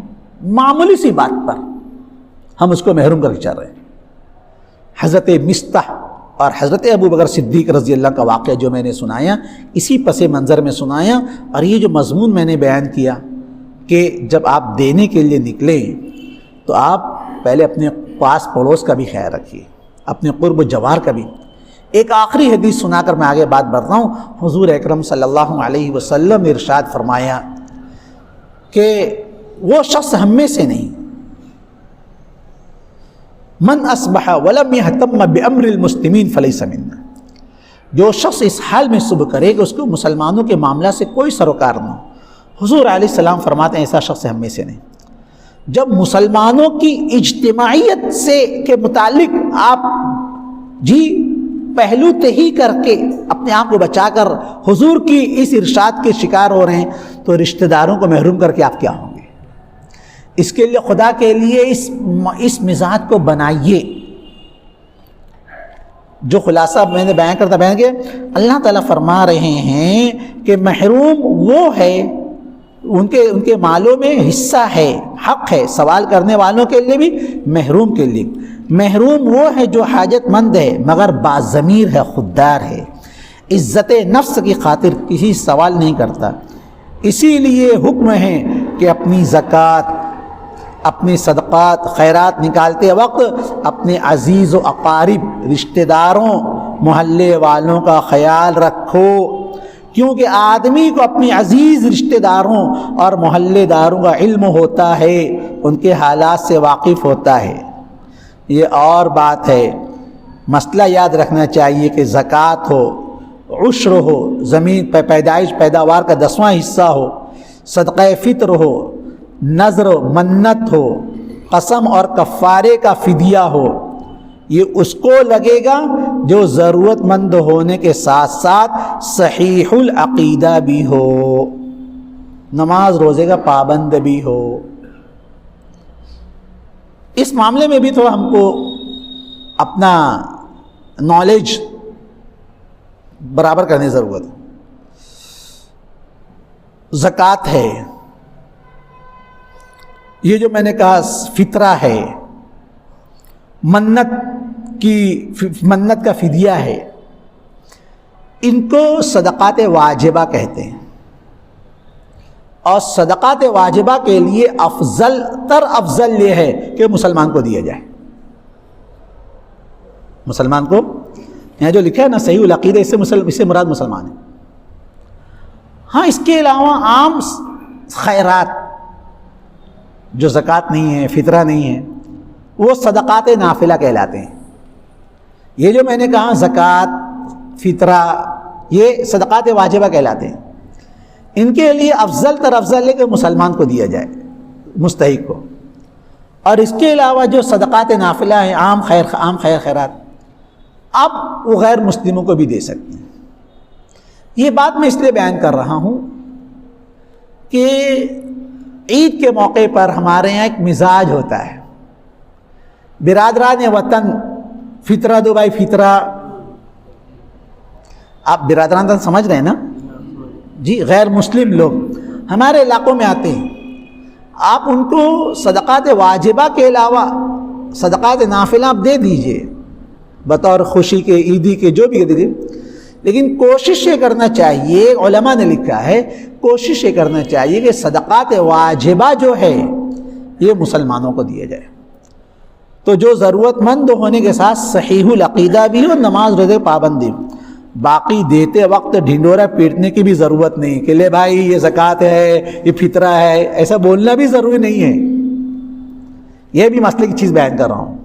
معمولی سی بات پر ہم اس کو محروم کر کے چل رہے ہیں. حضرت مستح اور حضرت ابو بکر صدیق رضی اللہ کا واقعہ جو میں نے سنایا اسی پس منظر میں سنایا. اور یہ جو مضمون میں نے بیان کیا کہ جب آپ دینے کے لیے نکلیں تو آپ پہلے اپنے پاس پڑوس کا بھی خیال رکھیے, اپنے قرب و جوار کا بھی. ایک آخری حدیث سنا کر میں آگے بات بڑھتا ہوں. حضور اکرم صلی اللہ علیہ وسلم نے ارشاد فرمایا کہ وہ شخص ہم میں سے نہیں, من اصبح ولم يهتم بامر المسلمین فلیس منا, جو شخص اس حال میں صبح کرے کہ اس کو مسلمانوں کے معاملہ سے کوئی سروکار نہ ہو. حضور علیہ السلام فرماتے ہیں ایسا شخص ہم میں سے نہیں. جب مسلمانوں کی اجتماعیت سے کے متعلق آپ پہلو تہی کر کے اپنے آپ کو بچا کر حضور کی اس ارشاد کے شکار ہو رہے ہیں تو رشتہ داروں کو محروم کر کے آپ کیا ہوں گے؟ اس کے لیے خدا کے لیے اس مزاج کو بنائیے. جو خلاصہ میں نے بیان کرتا بیان کیا, اللہ تعالیٰ فرما رہے ہیں کہ محروم وہ ہے, ان کے مالوں میں حصہ ہے, حق ہے سوال کرنے والوں کے لیے بھی, محروم کے لیے. محروم وہ ہے جو حاجت مند ہے مگر باضمیر ہے, خوددار ہے, عزت نفس کی خاطر کسی سوال نہیں کرتا. اسی لیے حکم ہے کہ اپنی زکوٰۃ, اپنی صدقات, خیرات نکالتے وقت اپنے عزیز و اقارب, رشتہ داروں, محلے والوں کا خیال رکھو, کیونکہ آدمی کو اپنی عزیز رشتہ داروں اور محلے داروں کا علم ہوتا ہے, ان کے حالات سے واقف ہوتا ہے. یہ اور بات ہے, مسئلہ یاد رکھنا چاہیے کہ زکوٰۃ ہو, عشر ہو, زمین پیداوار کا 10واں حصہ ہو, صدقہ فطر ہو, نذر و منت ہو, قسم اور کفارے کا فدیہ ہو, یہ اس کو لگے گا جو ضرورت مند ہونے کے ساتھ ساتھ صحیح العقیدہ بھی ہو, نماز روزے کا پابند بھی ہو. اس معاملے میں بھی تھوڑا ہم کو اپنا نالج برابر کرنے کی ضرورت ہے. زکوٰۃ ہے, یہ جو میں نے کہا فطرہ ہے, منت کا فدیہ ہے, ان کو صدقات واجبہ کہتے ہیں. اور صدقات واجبہ کے لیے افضل یہ ہے کہ مسلمان کو دیا جائے. مسلمان کو, یہاں جو لکھا ہے نا صحیح العقیدہ, اس سے مراد مسلمان ہے. ہاں اس کے علاوہ عام خیرات جو زکوٰۃ نہیں ہے, فطرہ نہیں ہے, وہ صدقات نافلہ کہلاتے ہیں. یہ جو میں نے کہا زکوٰۃ, فطرہ, یہ صدقات واجبہ کہلاتے ہیں. ان کے لیے افضل ہے کہ مسلمان کو دیا جائے, مستحق کو. اور اس کے علاوہ جو صدقات نافلہ ہیں, عام خیرات, اب وہ غیر مسلموں کو بھی دے سکتے ہیں. یہ بات میں اس لیے بیان کر رہا ہوں کہ عید کے موقع پر ہمارے یہاں ایک مزاج ہوتا ہے, برادران وطن فطرہ دو بھائی فطرہ. آپ برادران وطن سمجھ رہے ہیں نا جی, غیر مسلم لوگ ہمارے علاقوں میں آتے ہیں, آپ ان کو صدقات واجبہ کے علاوہ صدقات نافلہ آپ دے دیجئے بطور خوشی کے, عیدی کے, جو بھی دے دیجئے. لیکن کوشش یہ کرنا چاہیے, علماء نے لکھا ہے, کوشش یہ کرنا چاہیے کہ صدقات واجبہ جو ہے یہ مسلمانوں کو دیا جائے. تو جو ضرورت مند ہونے کے ساتھ صحیح العقیدہ بھی ہو, نماز روزے پابندی. باقی دیتے وقت ڈھنڈورا پیٹنے کی بھی ضرورت نہیں کہ لے بھائی یہ زکوٰۃ ہے, یہ فطرہ ہے, ایسا بولنا بھی ضروری نہیں ہے. یہ بھی مسئلے کی چیز بیان کر رہا ہوں.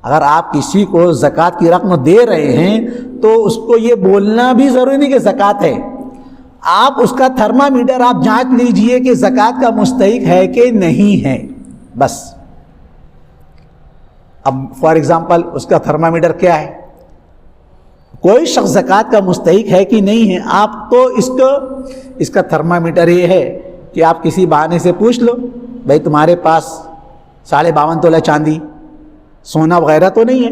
اگر آپ کسی کو زکوٰۃ کی رقم دے رہے ہیں تو اس کو یہ بولنا بھی ضروری نہیں کہ زکوٰۃ ہے. آپ اس کا تھرمامیٹر آپ جانچ لیجئے کہ زکوٰۃ کا مستحق ہے کہ نہیں ہے. بس. اب فار ایگزامپل اس کا تھرمامیٹر کیا ہے؟ کوئی شخص زکوٰۃ کا مستحق ہے کہ نہیں ہے، آپ تو اس کا تھرمامیٹر یہ ہے کہ آپ کسی بہانے سے پوچھ لو بھائی تمہارے پاس 52.5 تولہ چاندی سونا وغیرہ تو نہیں ہے؟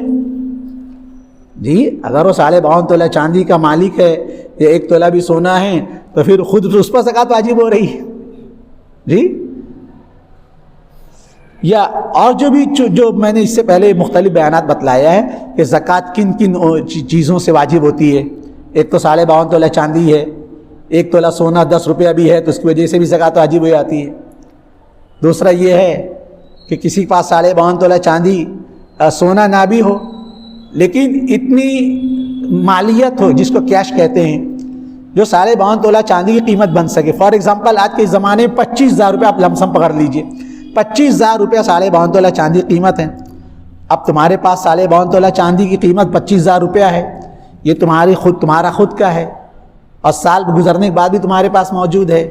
جی اگر وہ 52.5 تولہ چاندی کا مالک ہے یا 1 تولہ بھی سونا ہے تو پھر خود اس پر زکوٰۃ واجب ہو رہی ہے. جی یا اور جو میں نے اس سے پہلے مختلف بیانات بتلایا ہے کہ زکوٰۃ کن کن چیزوں سے واجب ہوتی ہے. ایک تو 52.5 تولہ چاندی ہے، 1 تولہ سونا 10 روپیہ بھی ہے تو اس کی وجہ سے بھی زکوٰۃ واجب ہو جاتی ہے. دوسرا یہ ہے کہ کسی کے پاس 52.5 تولہ چاندی سونا نہ بھی ہو لیکن اتنی مالیت ہو جس کو کیش کہتے ہیں جو 52.5 تولہ چاندی کی قیمت بن سکے. فار ایگزامپل آج کے زمانے میں 25,000 روپیہ آپ لم سم پکڑ لیجئے، 25,000 روپیہ 52.5 تولہ چاندی کی قیمت ہے. اب تمہارے پاس 52.5 تولہ چاندی کی قیمت 25,000 روپیہ ہے، یہ تمہارا خود کا ہے اور سال گزرنے کے بعد بھی تمہارے پاس موجود ہے،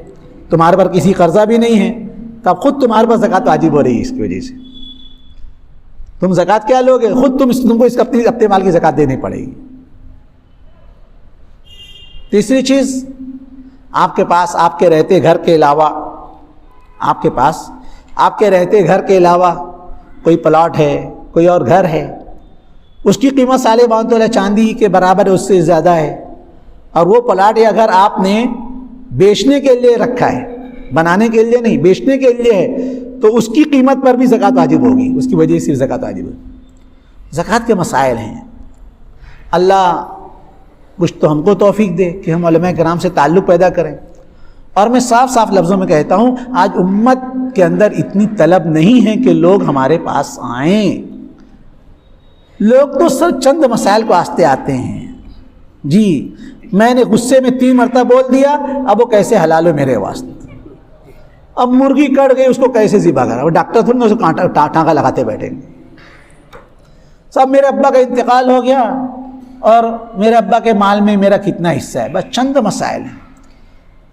تمہارے پر کسی قرضہ بھی نہیں ہے، تب خود تمہارے پاس زکوٰۃ واجب ہو رہی ہے. اس کی وجہ سے تم زکوٰۃ کیا لوگے؟ خود تم کو اپنے مال کی زکوٰۃ دینی پڑے گی. تیسری چیز، آپ کے پاس آپ کے رہتے گھر کے علاوہ کوئی پلاٹ ہے، کوئی اور گھر ہے، اس کی قیمت 52.5 تولہ چاندی کے برابر ہے، اس سے زیادہ ہے، اور وہ پلاٹ یا گھر آپ نے بیچنے کے لیے رکھا ہے، بنانے کے لیے نہیں، بیچنے کے لیے ہے، تو اس کی قیمت پر بھی زکوٰۃ واجب ہوگی. اس کی وجہ سے زکوٰۃ واجب ہوگی. زکوٰۃ کے مسائل ہیں. اللہ کچھ تو ہم کو توفیق دے کہ ہم علماء کرام سے تعلق پیدا کریں. اور میں صاف صاف لفظوں میں کہتا ہوں آج امت کے اندر اتنی طلب نہیں ہے کہ لوگ ہمارے پاس آئیں. لوگ تو صرف چند مسائل کو آستے آتے ہیں. جی میں نے غصے میں 3 مرتبہ بول دیا، اب وہ کیسے حلال ہو میرے واسطے. اب مرغی کٹ گئی، اس کو کیسے ذبح کرا؟ وہ ڈاکٹر تھوڑی نا اس کو ٹانکا لگاتے بیٹھیں گے. صاحب میرے ابا کا انتقال ہو گیا اور میرے ابا کے مال میں میرا کتنا حصہ ہے؟ بس چند مسائل ہیں.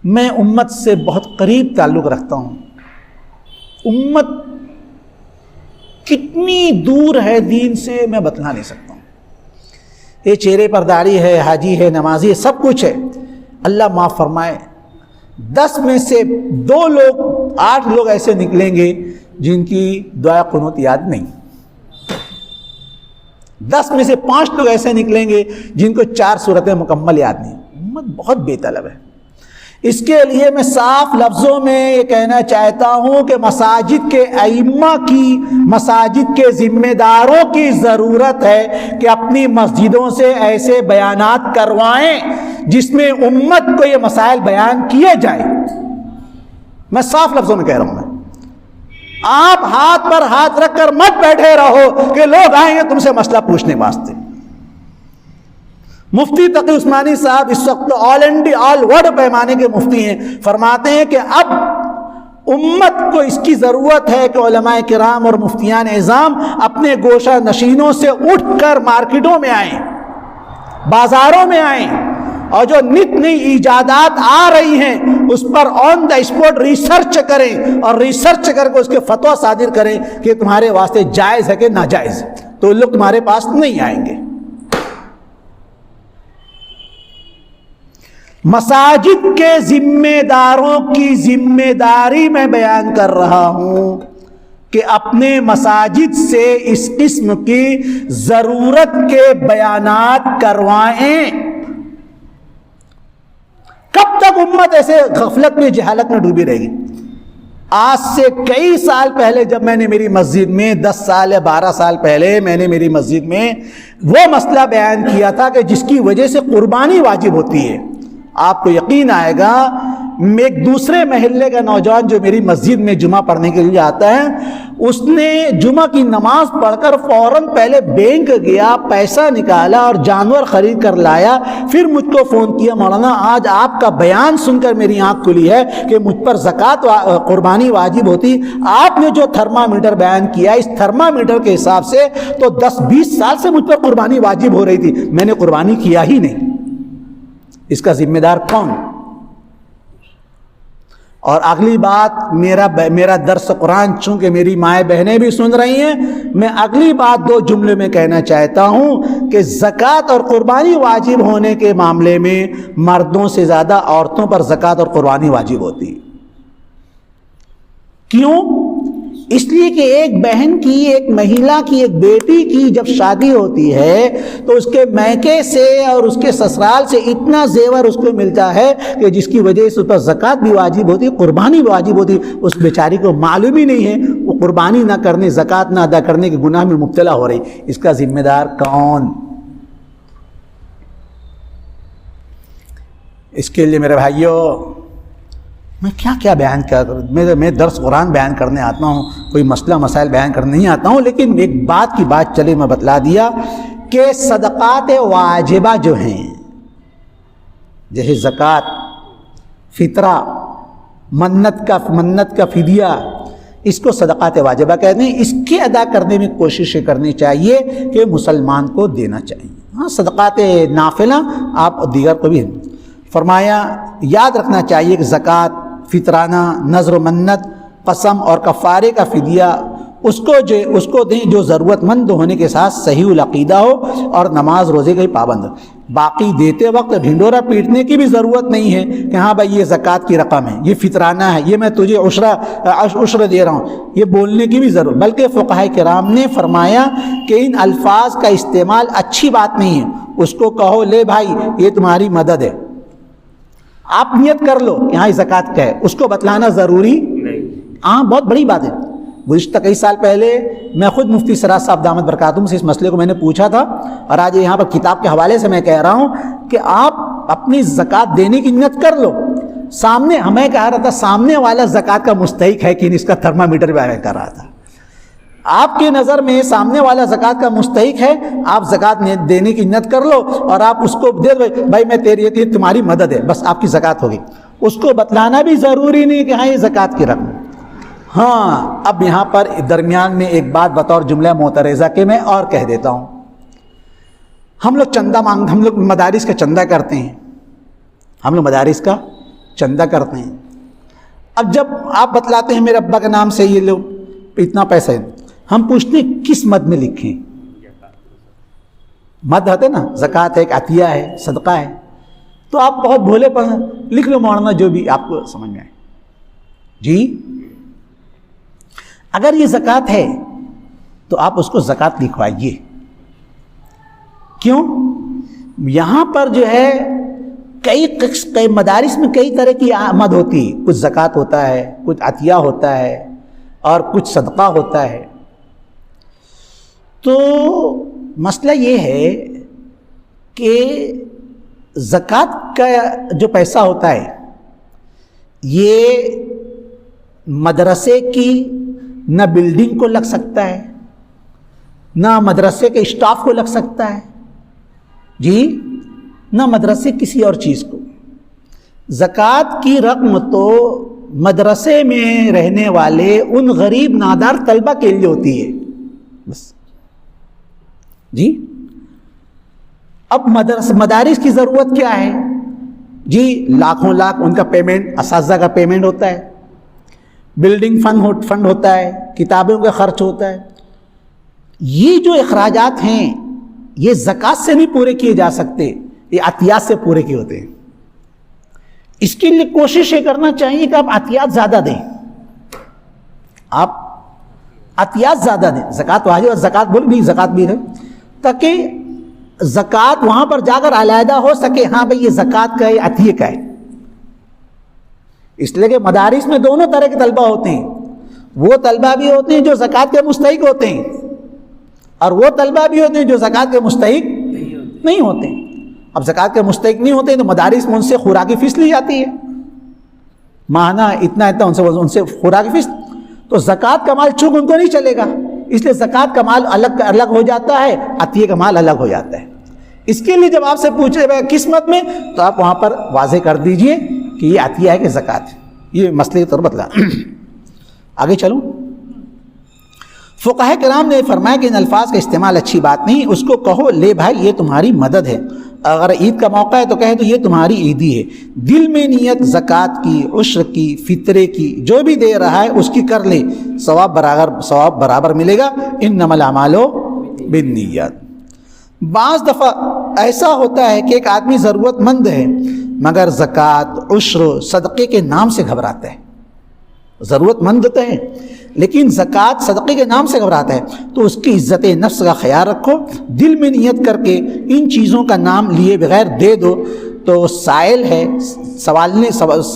میں امت سے بہت قریب تعلق رکھتا ہوں. امت کتنی دور ہے دین سے میں بتلا نہیں سکتا ہوں. یہ چہرے پر داڑھی ہے، حاجی ہے، نمازی ہے، سب کچھ ہے. اللہ معاف فرمائے 10 میں سے 2 لوگ 8 لوگ ایسے نکلیں گے جن کی دعا قنوت یاد نہیں. 10 میں سے 5 لوگ ایسے نکلیں گے جن کو 4 سورتیں مکمل یاد نہیں. امت بہت بے طلب ہے. اس کے لیے میں صاف لفظوں میں یہ کہنا چاہتا ہوں کہ مساجد کے ائمہ کی، مساجد کے ذمہ داروں کی ضرورت ہے کہ اپنی مسجدوں سے ایسے بیانات کروائیں جس میں امت کو یہ مسائل بیان کیے جائیں. میں صاف لفظوں میں کہہ رہا ہوں. آپ ہاتھ پر ہاتھ رکھ کر مت بیٹھے رہو کہ لوگ آئیں گے تم سے مسئلہ پوچھنے واسطے. مفتی تقی عثمانی صاحب اس وقت آل ورلڈ پیمانے کے مفتی ہیں، فرماتے ہیں کہ اب امت کو اس کی ضرورت ہے کہ علماء کرام اور مفتیان اعظام اپنے گوشہ نشینوں سے اٹھ کر مارکیٹوں میں آئیں، بازاروں میں آئیں، اور جو نت نئی ایجادات آ رہی ہیں اس پر آن دا اسپاٹ ریسرچ کریں اور ریسرچ کر کے اس کے فتویٰ صادر کریں کہ تمہارے واسطے جائز ہے کہ ناجائز. تو لوگ تمہارے پاس نہیں آئیں گے. مساجد کے ذمہ داروں کی ذمہ داری میں بیان کر رہا ہوں کہ اپنے مساجد سے اس قسم کی ضرورت کے بیانات کروائیں. کب تک امت ایسے غفلت میں، جہالت میں ڈوبی رہے گی؟ آج سے کئی سال پہلے جب میں نے میری مسجد میں 10 سال یا 12 سال پہلے میں نے میری مسجد میں وہ مسئلہ بیان کیا تھا کہ جس کی وجہ سے قربانی واجب ہوتی ہے. آپ کو یقین آئے گا ایک دوسرے محلے کا نوجوان جو میری مسجد میں جمعہ پڑھنے کے لیے آتا ہے، اس نے جمعہ کی نماز پڑھ کر فوراً پہلے بینک گیا، پیسہ نکالا اور جانور خرید کر لایا، پھر مجھ کو فون کیا، مولانا آج آپ کا بیان سن کر میری آنکھ کھلی ہے کہ مجھ پر زکوٰۃ قربانی واجب ہوتی. آپ نے جو تھرمامیٹر بیان کیا اس تھرمامیٹر کے حساب سے تو 10-20 سال سے مجھ پر قربانی واجب ہو رہی تھی، میں نے قربانی کیا ہی نہیں. اس کا ذمہ دار کون؟ اور اگلی بات میرا درس قرآن چونکہ میری مائیں بہنیں بھی سن رہی ہیں، میں اگلی بات 2 جملے میں کہنا چاہتا ہوں کہ زکوٰۃ اور قربانی واجب ہونے کے معاملے میں مردوں سے زیادہ عورتوں پر زکوٰۃ اور قربانی واجب ہوتی ہے۔ کیوں؟ اس لیے کہ ایک بہن کی، ایک مہیلا کی، ایک بیٹی کی جب شادی ہوتی ہے تو اس کے میکے سے اور اس کے سسرال سے اتنا زیور اس کو ملتا ہے کہ جس کی وجہ سے اس پر زکوٰۃ بھی واجب ہوتی ہے، قربانی بھی واجب ہوتی ہے۔ اس بیچاری کو معلوم ہی نہیں ہے، وہ قربانی نہ کرنے، زکوٰۃ نہ ادا کرنے کے گناہ میں مبتلا ہو رہی۔ اس کا ذمہ دار کون؟ اس کے لیے میرے بھائیوں میں کیا بیان کروں؟ میں درس قرآن بیان کرنے آتا ہوں، کوئی مسئلہ مسائل بیان کرنے نہیں آتا ہوں، لیکن ایک بات کی بات چلے میں بتلا دیا کہ صدقات واجبہ جو ہیں، جیسے زکوٰۃ، فطرہ، منت کا فدیہ، اس کو صدقات واجبہ کہتے ہیں۔ اس کے ادا کرنے میں کوشش کرنی چاہیے کہ مسلمان کو دینا چاہیے۔ ہاں، صدقات نافلہ آپ دیگر کو بھی۔ فرمایا یاد رکھنا چاہیے کہ زکوٰۃ، فطرانہ، نذر و منت، قسم اور کفارے کا فدیہ اس کو دیں جو ضرورت مند ہونے کے ساتھ صحیح العقیدہ ہو اور نماز روزے کا ہی پابند ہو۔ باقی دیتے وقت ڈھنڈورا پیٹنے کی بھی ضرورت نہیں ہے کہ ہاں بھائی یہ زکوٰۃ کی رقم ہے، یہ فطرانہ ہے، یہ میں تجھے عشر دے رہا ہوں، یہ بولنے کی بھی ضرورت، بلکہ فقہاء کرام نے فرمایا کہ ان الفاظ کا استعمال اچھی بات نہیں ہے۔ اس کو کہو لے بھائی یہ تمہاری مدد ہے، آپ نیت کر لو کہ ہاں یہ زکوٰۃ کا ہے، اس کو بتلانا ضروری نہیں۔ ہاں بہت بڑی بات ہے۔ گزشتہ کئی سال پہلے میں خود مفتی سراج صاحب دامت برکاتہم سے اس مسئلے کو میں نے پوچھا تھا، اور آج یہاں پر کتاب کے حوالے سے میں کہہ رہا ہوں کہ آپ اپنی زکوٰۃ دینے کی نیت کر لو۔ سامنے ہمیں کہہ رہا تھا سامنے والا زکوٰۃ کا مستحق ہے کہ نہیں، اس کا تھرمامیٹر بھی کر رہا تھا۔ آپ کی نظر میں سامنے والا زکوٰۃ کا مستحق ہے، آپ زکوٰۃ دینے کی نیت کر لو اور آپ اس کو دے دو، بھائی میں تیری تمہاری مدد ہے، بس آپ کی زکوٰۃ ہوگی۔ اس کو بتلانا بھی ضروری نہیں کہ ہاں یہ زکوٰۃ کی رقم۔ ہاں اب یہاں پر درمیان میں ایک بات بطور جملہ معترضہ کے میں اور کہہ دیتا ہوں۔ ہم لوگ مدارس کا چندہ کرتے ہیں، کرتے ہیں۔ اب جب آپ بتلاتے ہیں میرے ابا کے نام سے یہ لو اتنا پیسہ ہے، ہم پوچھتے ہیں کس مد میں لکھیں؟ مد ہے نا، زکوٰۃ ہے، ایک عطیہ ہے، صدقہ ہے، تو آپ بہت بھولے پن لکھ لو مولانا جو بھی آپ کو سمجھ میں آئے۔ جی اگر یہ زکوٰۃ ہے تو آپ اس کو زکوٰۃ لکھوائیے۔ کیوں؟ یہاں پر جو ہے کئی مدارس میں کئی طرح کی آمد ہوتی ہے، کچھ زکوٰۃ ہوتا ہے، کچھ عطیہ ہوتا ہے اور کچھ صدقہ ہوتا ہے۔ تو مسئلہ یہ ہے کہ زکوٰۃ کا جو پیسہ ہوتا ہے یہ مدرسے کی نہ بلڈنگ کو لگ سکتا ہے، نہ مدرسے کے اسٹاف کو لگ سکتا ہے، جی نہ مدرسے کسی اور چیز کو۔ زکوٰۃ کی رقم تو مدرسے میں رہنے والے ان غریب نادار طلبہ کے لیے ہوتی ہے بس۔ جی اب مدارس کی ضرورت کیا ہے؟ جی لاکھوں لاکھ ان کا پیمنٹ، اساتذہ کا پیمنٹ ہوتا ہے، بلڈنگ فنڈ ہوتا ہے، کتابوں کا خرچ ہوتا ہے۔ یہ جو اخراجات ہیں یہ زکوٰۃ سے نہیں پورے کیے جا سکتے، یہ عطیات سے پورے کیے ہوتے ہیں۔ اس کے لیے کوشش یہ کرنا چاہیے کہ آپ عطیات زیادہ دیں، آپ عطیات زیادہ دیں۔ زکوٰۃ واجب اور زکوٰۃ بول بھی زکوٰۃ بھی ہے، تاکہ زکوٰۃ وہاں پر جا کر علیحدہ ہو سکے، ہاں بھئی یہ زکوٰۃ کا ہے، عطیے کا ہے۔ اس لیے کہ مدارس میں دونوں طرح کے طلبہ ہوتے ہیں، وہ طلبہ بھی ہوتے ہیں جو زکوٰۃ کے مستحق ہوتے ہیں، اور وہ طلبہ بھی ہوتے ہیں جو زکوٰۃ کے مستحق نہیں ہوتے ہیں۔ اب زکوٰۃ کے مستحق نہیں ہوتے ہیں تو مدارس میں ان سے خوراکی فیس لی جاتی ہے، ماہانہ اتنا ان سے خوراکی فیس، تو زکوٰۃ کا مال چونکہ ان کو نہیں چلے گا، اس لیے زکوٰۃ کا مال الگ ہو جاتا ہے، عطیے کا مال الگ ہو جاتا ہے۔ اس کے لیے جب آپ سے پوچھے قسمت میں تو آپ وہاں پر واضح کر دیجئے کہ یہ عطیہ ہے کہ زکوٰۃ ہے، یہ مسئلے کے طور بتلا۔ آگے چلوں، فقہاء کرام نے فرمایا کہ ان الفاظ کا استعمال اچھی بات نہیں، اس کو کہو لے بھائی یہ تمہاری مدد ہے، اگر عید کا موقع ہے تو کہے تو یہ تمہاری عید ہی ہے، دل میں نیت زکوٰۃ کی، عشر کی، فطرے کی، جو بھی دے رہا ہے اس کی کر لے، ثواب برابر ملے گا، انما الاعمال بالنیات۔ بعض دفعہ ایسا ہوتا ہے کہ ایک آدمی ضرورت مند ہے مگر زکوٰۃ، عشر، صدقے کے نام سے گھبراتا ہے، ضرورت مند تو ہے لیکن زکوٰۃ، صدقے کے نام سے گھبراتا ہے، تو اس کی عزت نفس کا خیال رکھو، دل میں نیت کر کے ان چیزوں کا نام لیے بغیر دے دو، تو سائل ہے،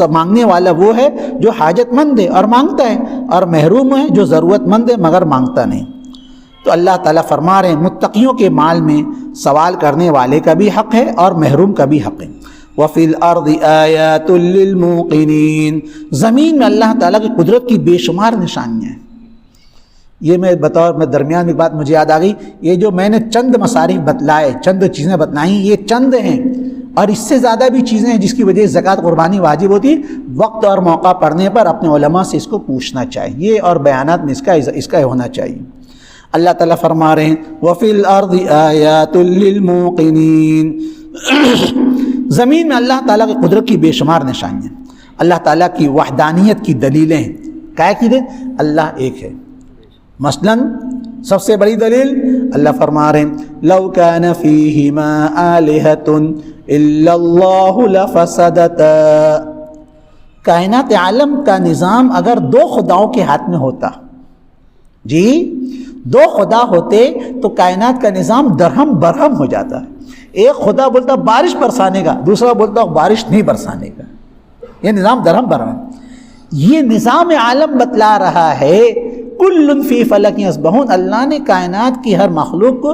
مانگنے والا وہ ہے جو حاجت مند ہے اور مانگتا ہے، اور محروم ہے جو ضرورت مند ہے مگر مانگتا نہیں۔ تو اللہ تعالیٰ فرما رہے ہیں متقیوں کے مال میں سوال کرنے والے کا بھی حق ہے اور محروم کا بھی حق ہے۔ وَفِي الْأَرْضِ آيَاتٌ لِّلْمُوقِنِينَ، زمین میں اللہ تعالیٰ کی قدرت کی بے شمار نشانیاں ہیں۔ یہ میں درمیان میں بات مجھے یاد آ گئی، یہ جو میں نے چند مصارف بتلائے، چند چیزیں بتلائیں، یہ چند ہیں، اور اس سے زیادہ بھی چیزیں ہیں جس کی وجہ سے زکوٰۃ قربانی واجب ہوتی ہے۔ وقت اور موقع پڑنے پر اپنے علماء سے اس کو پوچھنا چاہیے اور بیانات میں اس کا ہونا چاہیے۔ اللہ تعالیٰ فرما رہے ہیں وَفِي الْأَرْضِ آيَاتٌ لِّلْمُوقِنِينَ، زمین میں اللہ تعالیٰ کی قدرت کی بے شمار نشانیاں، اللہ تعالیٰ کی وحدانیت کی دلیلیں ہیں۔ کیا کی دیں؟ اللہ ایک ہے۔ مثلاً سب سے بڑی دلیل اللہ فرما رہے ہیں لَوْ كَانَ فِيهِمَا آلِهَةٌ إِلَّا اللَّهُ لَفَسَدَتَا، کائنات عالم کا نظام اگر دو خداؤں کے ہاتھ میں ہوتا، جی دو خدا ہوتے تو کائنات کا نظام درہم برہم ہو جاتا ہے۔ ایک خدا بولتا بارش برسانے کا، دوسرا بولتا بارش نہیں برسانے کا، یہ نظام درہم برہم۔ یہ نظام عالم بتلا رہا ہے کل فی فلک یسبحون، اللہ نے کائنات کی ہر مخلوق کو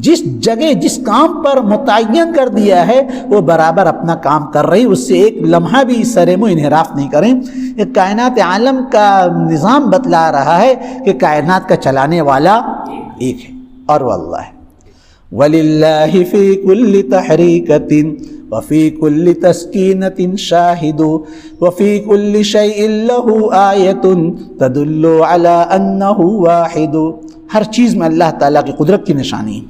جس جگہ جس کام پر متعین کر دیا ہے وہ برابر اپنا کام کر رہی، اس سے ایک لمحہ بھی سر منہ انحراف نہیں کریں۔ یہ کائنات عالم کا نظام بتلا رہا ہے کہ کائنات کا چلانے والا ایک ہے اور وہ اللہ ہے۔ وَلِلَّهِ فِي كُلِّ تَحْرِيكَةٍ وَفِي كُلِّ تَسْكِينَةٍ شَاهِدٌ وَفِي كُلِّ شَيْءٍ لَهُ آيَةٌ تَدُلُّ عَلَىٰ أَنَّهُ وَاحِدٌ، ہر چیز میں اللہ تعالیٰ کی قدرت کی نشانی ہے۔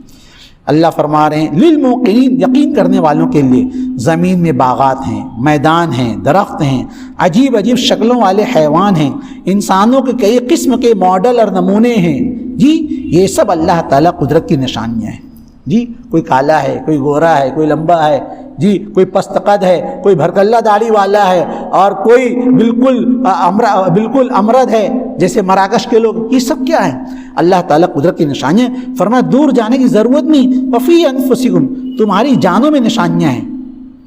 اللہ فرما رہے ہیں للموقنین، یقین کرنے والوں کے لیے زمین میں باغات ہیں، میدان ہیں، درخت ہیں، عجیب عجیب شکلوں والے حیوان ہیں، انسانوں کے کئی قسم کے ماڈل اور نمونے ہیں، جی یہ سب اللہ تعالیٰ قدرت کی نشانیاں ہیں۔ جی کوئی کالا ہے، کوئی گورا ہے، کوئی لمبا ہے، جی کوئی پست قد ہے، کوئی بھرکلہ داڑھی والا ہے، اور کوئی بالکل امرد ہے جیسے مراکش کے لوگ۔ یہ سب کیا ہے؟ اللہ تعالیٰ قدرت کی نشانیاں ہیں۔ فرمایا دور جانے کی ضرورت نہیں، وفی انفسکم، تمہاری جانوں میں نشانیاں ہیں۔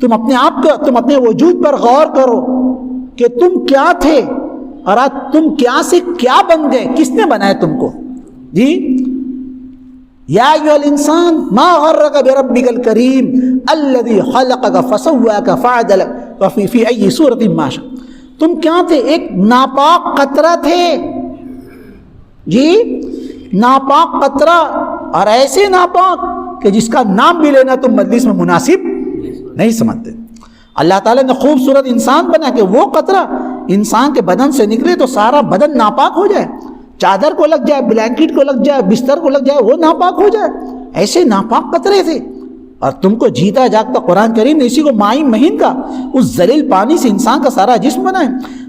تم اپنے آپ کو، تم اپنے وجود پر غور کرو کہ تم کیا تھے اور آج تم کیا سے کیا بن گئے، کس نے بنایا تم کو؟ جی یا ایھا الانسان ما غرک بربک الکریم الذی خلقک فسواک فعدلک فی ای صورۃ ما شاء، تم کیا تھے؟ ایک ناپاک قطرہ تھے، جی ناپاک قطرہ، اور ایسے ناپاک کہ جس کا نام بھی لینا تم مجلس میں مناسب نہیں سمجھتے۔ اللہ تعالیٰ نے خوبصورت انسان بنا کہ وہ قطرہ انسان کے بدن سے نکلے تو سارا بدن ناپاک ہو جائے، چادر کو لگ جائے، بلینکٹ کو لگ جائے، بستر کو لگ جائے وہ ناپاک ہو جائے، ایسے ناپاک قطرے تھے۔ اور تم کو جیتا جاگتا قرآن کریم نے اسی کو مائی مہین کا، اس ذلیل پانی سے انسان کا سارا جسم بنائے،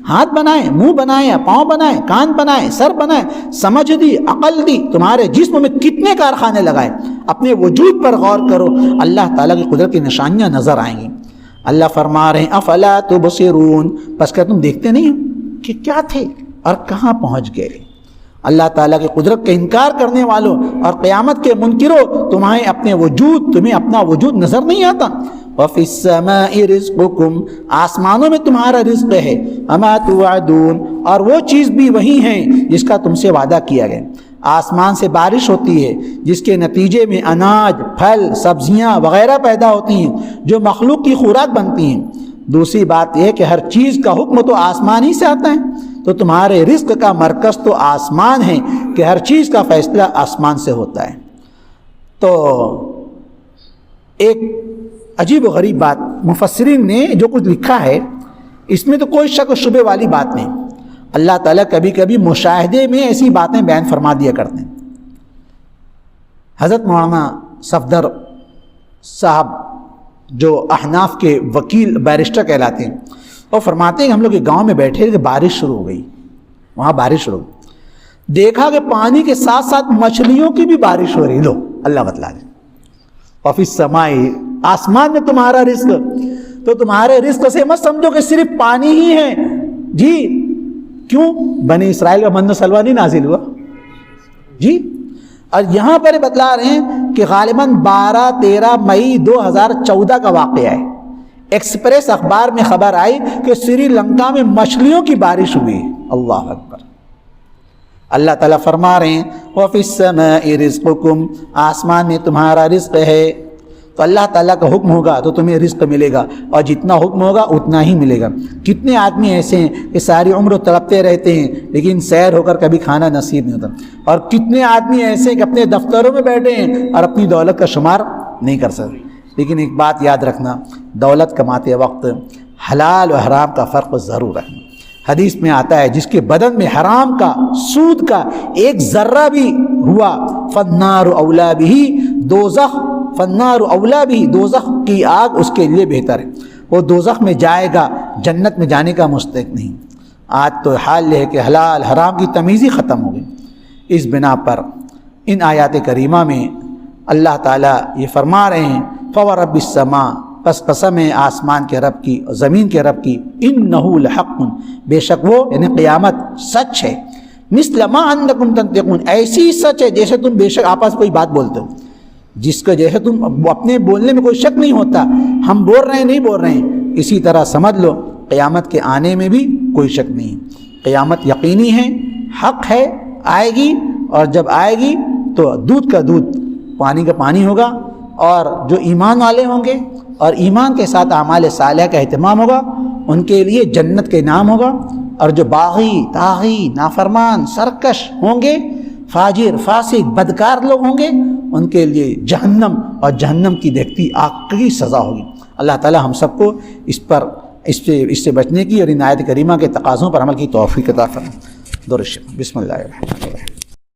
ہاتھ بنائے، منہ بنائے، پاؤں بنائے، کان بنائے، سر بنائے، سمجھ دی، عقل دی، تمہارے جسم میں کتنے کارخانے لگائے۔ اپنے وجود پر غور کرو، اللہ تعالیٰ کی قدرت کی نشانیاں نظر آئیں گی۔ اللہ فرما رہے ہیں افلا تبصرون، پس کیا تم دیکھتے نہیں ہو کہ کیا تھے اور کہاں پہنچ گئے؟ اللہ تعالیٰ کی قدرت کا انکار کرنے والوں اور قیامت کے منکروں، تمہیں اپنا وجود نظر نہیں آتا۔ وَفِي السَّمَاءِ رِزْقُكُمْ، آسمانوں میں تمہارا رزق ہے، وَمَا تُوعَدُونَ، اور وہ چیز بھی وہی ہیں جس کا تم سے وعدہ کیا گیا۔ آسمان سے بارش ہوتی ہے جس کے نتیجے میں اناج، پھل، سبزیاں وغیرہ پیدا ہوتی ہیں جو مخلوق کی خوراک بنتی ہیں۔ دوسری بات یہ کہ ہر چیز کا حکم تو آسمان ہی سے آتا ہے، تو تمہارے رزق کا مرکز تو آسمان ہے کہ ہر چیز کا فیصلہ آسمان سے ہوتا ہے۔ تو ایک عجیب و غریب بات مفسرین نے جو کچھ لکھا ہے اس میں تو کوئی شک و شبے والی بات نہیں۔ اللہ تعالیٰ کبھی کبھی مشاہدے میں ایسی باتیں بیان فرما دیا کرتے ہیں۔ حضرت مولانا صفدر صاحب جو احناف کے وکیل بیرسٹر کہلاتے ہیں، اور فرماتے ہیں کہ ہم لوگ ایک گاؤں میں بیٹھے کہ بارش شروع ہو گئی، وہاں بارش شروع ہوئی، دیکھا کہ پانی کے ساتھ ساتھ مچھلیوں کی بھی بارش ہو رہی، لو اللہ بتلا دے، وفی السماء، آسمان میں تمہارا رزق، تو تمہارے رزق سے مت سمجھو کہ صرف پانی ہی ہے جی، کیوں بنی اسرائیل کا من و سلوہ نہیں نازل ہوا جی؟ اور یہاں پر بتلا رہے ہیں کہ غالباً 12-13 مئی 2014 کا واقعہ ہے، ایکسپریس اخبار میں خبر آئی کہ سری لنکا میں مچھلیوں کی بارش ہوئی، اللہ اکبر۔ اللہ تعالیٰ فرما رہے ہیں وَفِي السَّمَاءِ رِزْقُكُمْ، آسمان میں تمہارا رزق ہے، تو اللہ تعالیٰ کا حکم ہوگا تو تمہیں رزق ملے گا، اور جتنا حکم ہوگا اتنا ہی ملے گا۔ کتنے آدمی ایسے ہیں کہ ساری عمر تڑپتے رہتے ہیں لیکن سیر ہو کر کبھی کھانا نصیب نہیں ہوتا، اور کتنے آدمی ایسے ہیں کہ اپنے دفتروں میں بیٹھے ہیں اور اپنی دولت کا شمار نہیں کر سکتے۔ لیکن ایک بات یاد رکھنا، دولت کماتے وقت حلال و حرام کا فرق ضرور رکھنا۔ حدیث میں آتا ہے جس کے بدن میں حرام کا، سود کا ایک ذرہ بھی ہوا، فالنار اولا بھی، دوزخ، فالنار اولا بھی، دوزخ کی آگ اس کے لیے بہتر ہے، وہ دوزخ میں جائے گا، جنت میں جانے کا مستحق نہیں۔ آج تو حال یہ ہے کہ حلال حرام کی تمیز ہی ختم ہو گئی۔ اس بنا پر ان آیات کریمہ میں اللہ تعالیٰ یہ فرما رہے ہیں فورب السماء، پس قسم ہے آسمان کے رب کی اور زمین کے رب کی، انہ لحق، بے شک وہ یعنی قیامت سچ ہے، مثل ما انکم تنطقون، ایسی سچ ہے جیسے تم بے شک آپس کوئی بات بولتے ہو، جس کا جیسے تم اپنے بولنے میں کوئی شک نہیں ہوتا، ہم بول رہے ہیں نہیں بول رہے ہیں، اسی طرح سمجھ لو قیامت کے آنے میں بھی کوئی شک نہیں، قیامت یقینی ہے، حق ہے، آئے گی، اور جب آئے گی تو دودھ کا دودھ پانی کا پانی ہوگا، اور جو ایمان والے ہوں گے اور ایمان کے ساتھ اعمال صالحہ کا اہتمام ہوگا ان کے لیے جنت کے نام ہوگا، اور جو باغی، طاغی، نافرمان، سرکش ہوں گے، فاجر، فاسق، بدکار لوگ ہوں گے، ان کے لیے جہنم، اور جہنم کی دیکھتی آگ کی سزا ہوگی۔ اللہ تعالی ہم سب کو اس سے بچنے کی اور ان آیت کریمہ کے تقاضوں پر عمل کی توفیق عطا فرمائے۔ درود شریف۔ بسم اللہ الرحمن الرحیم۔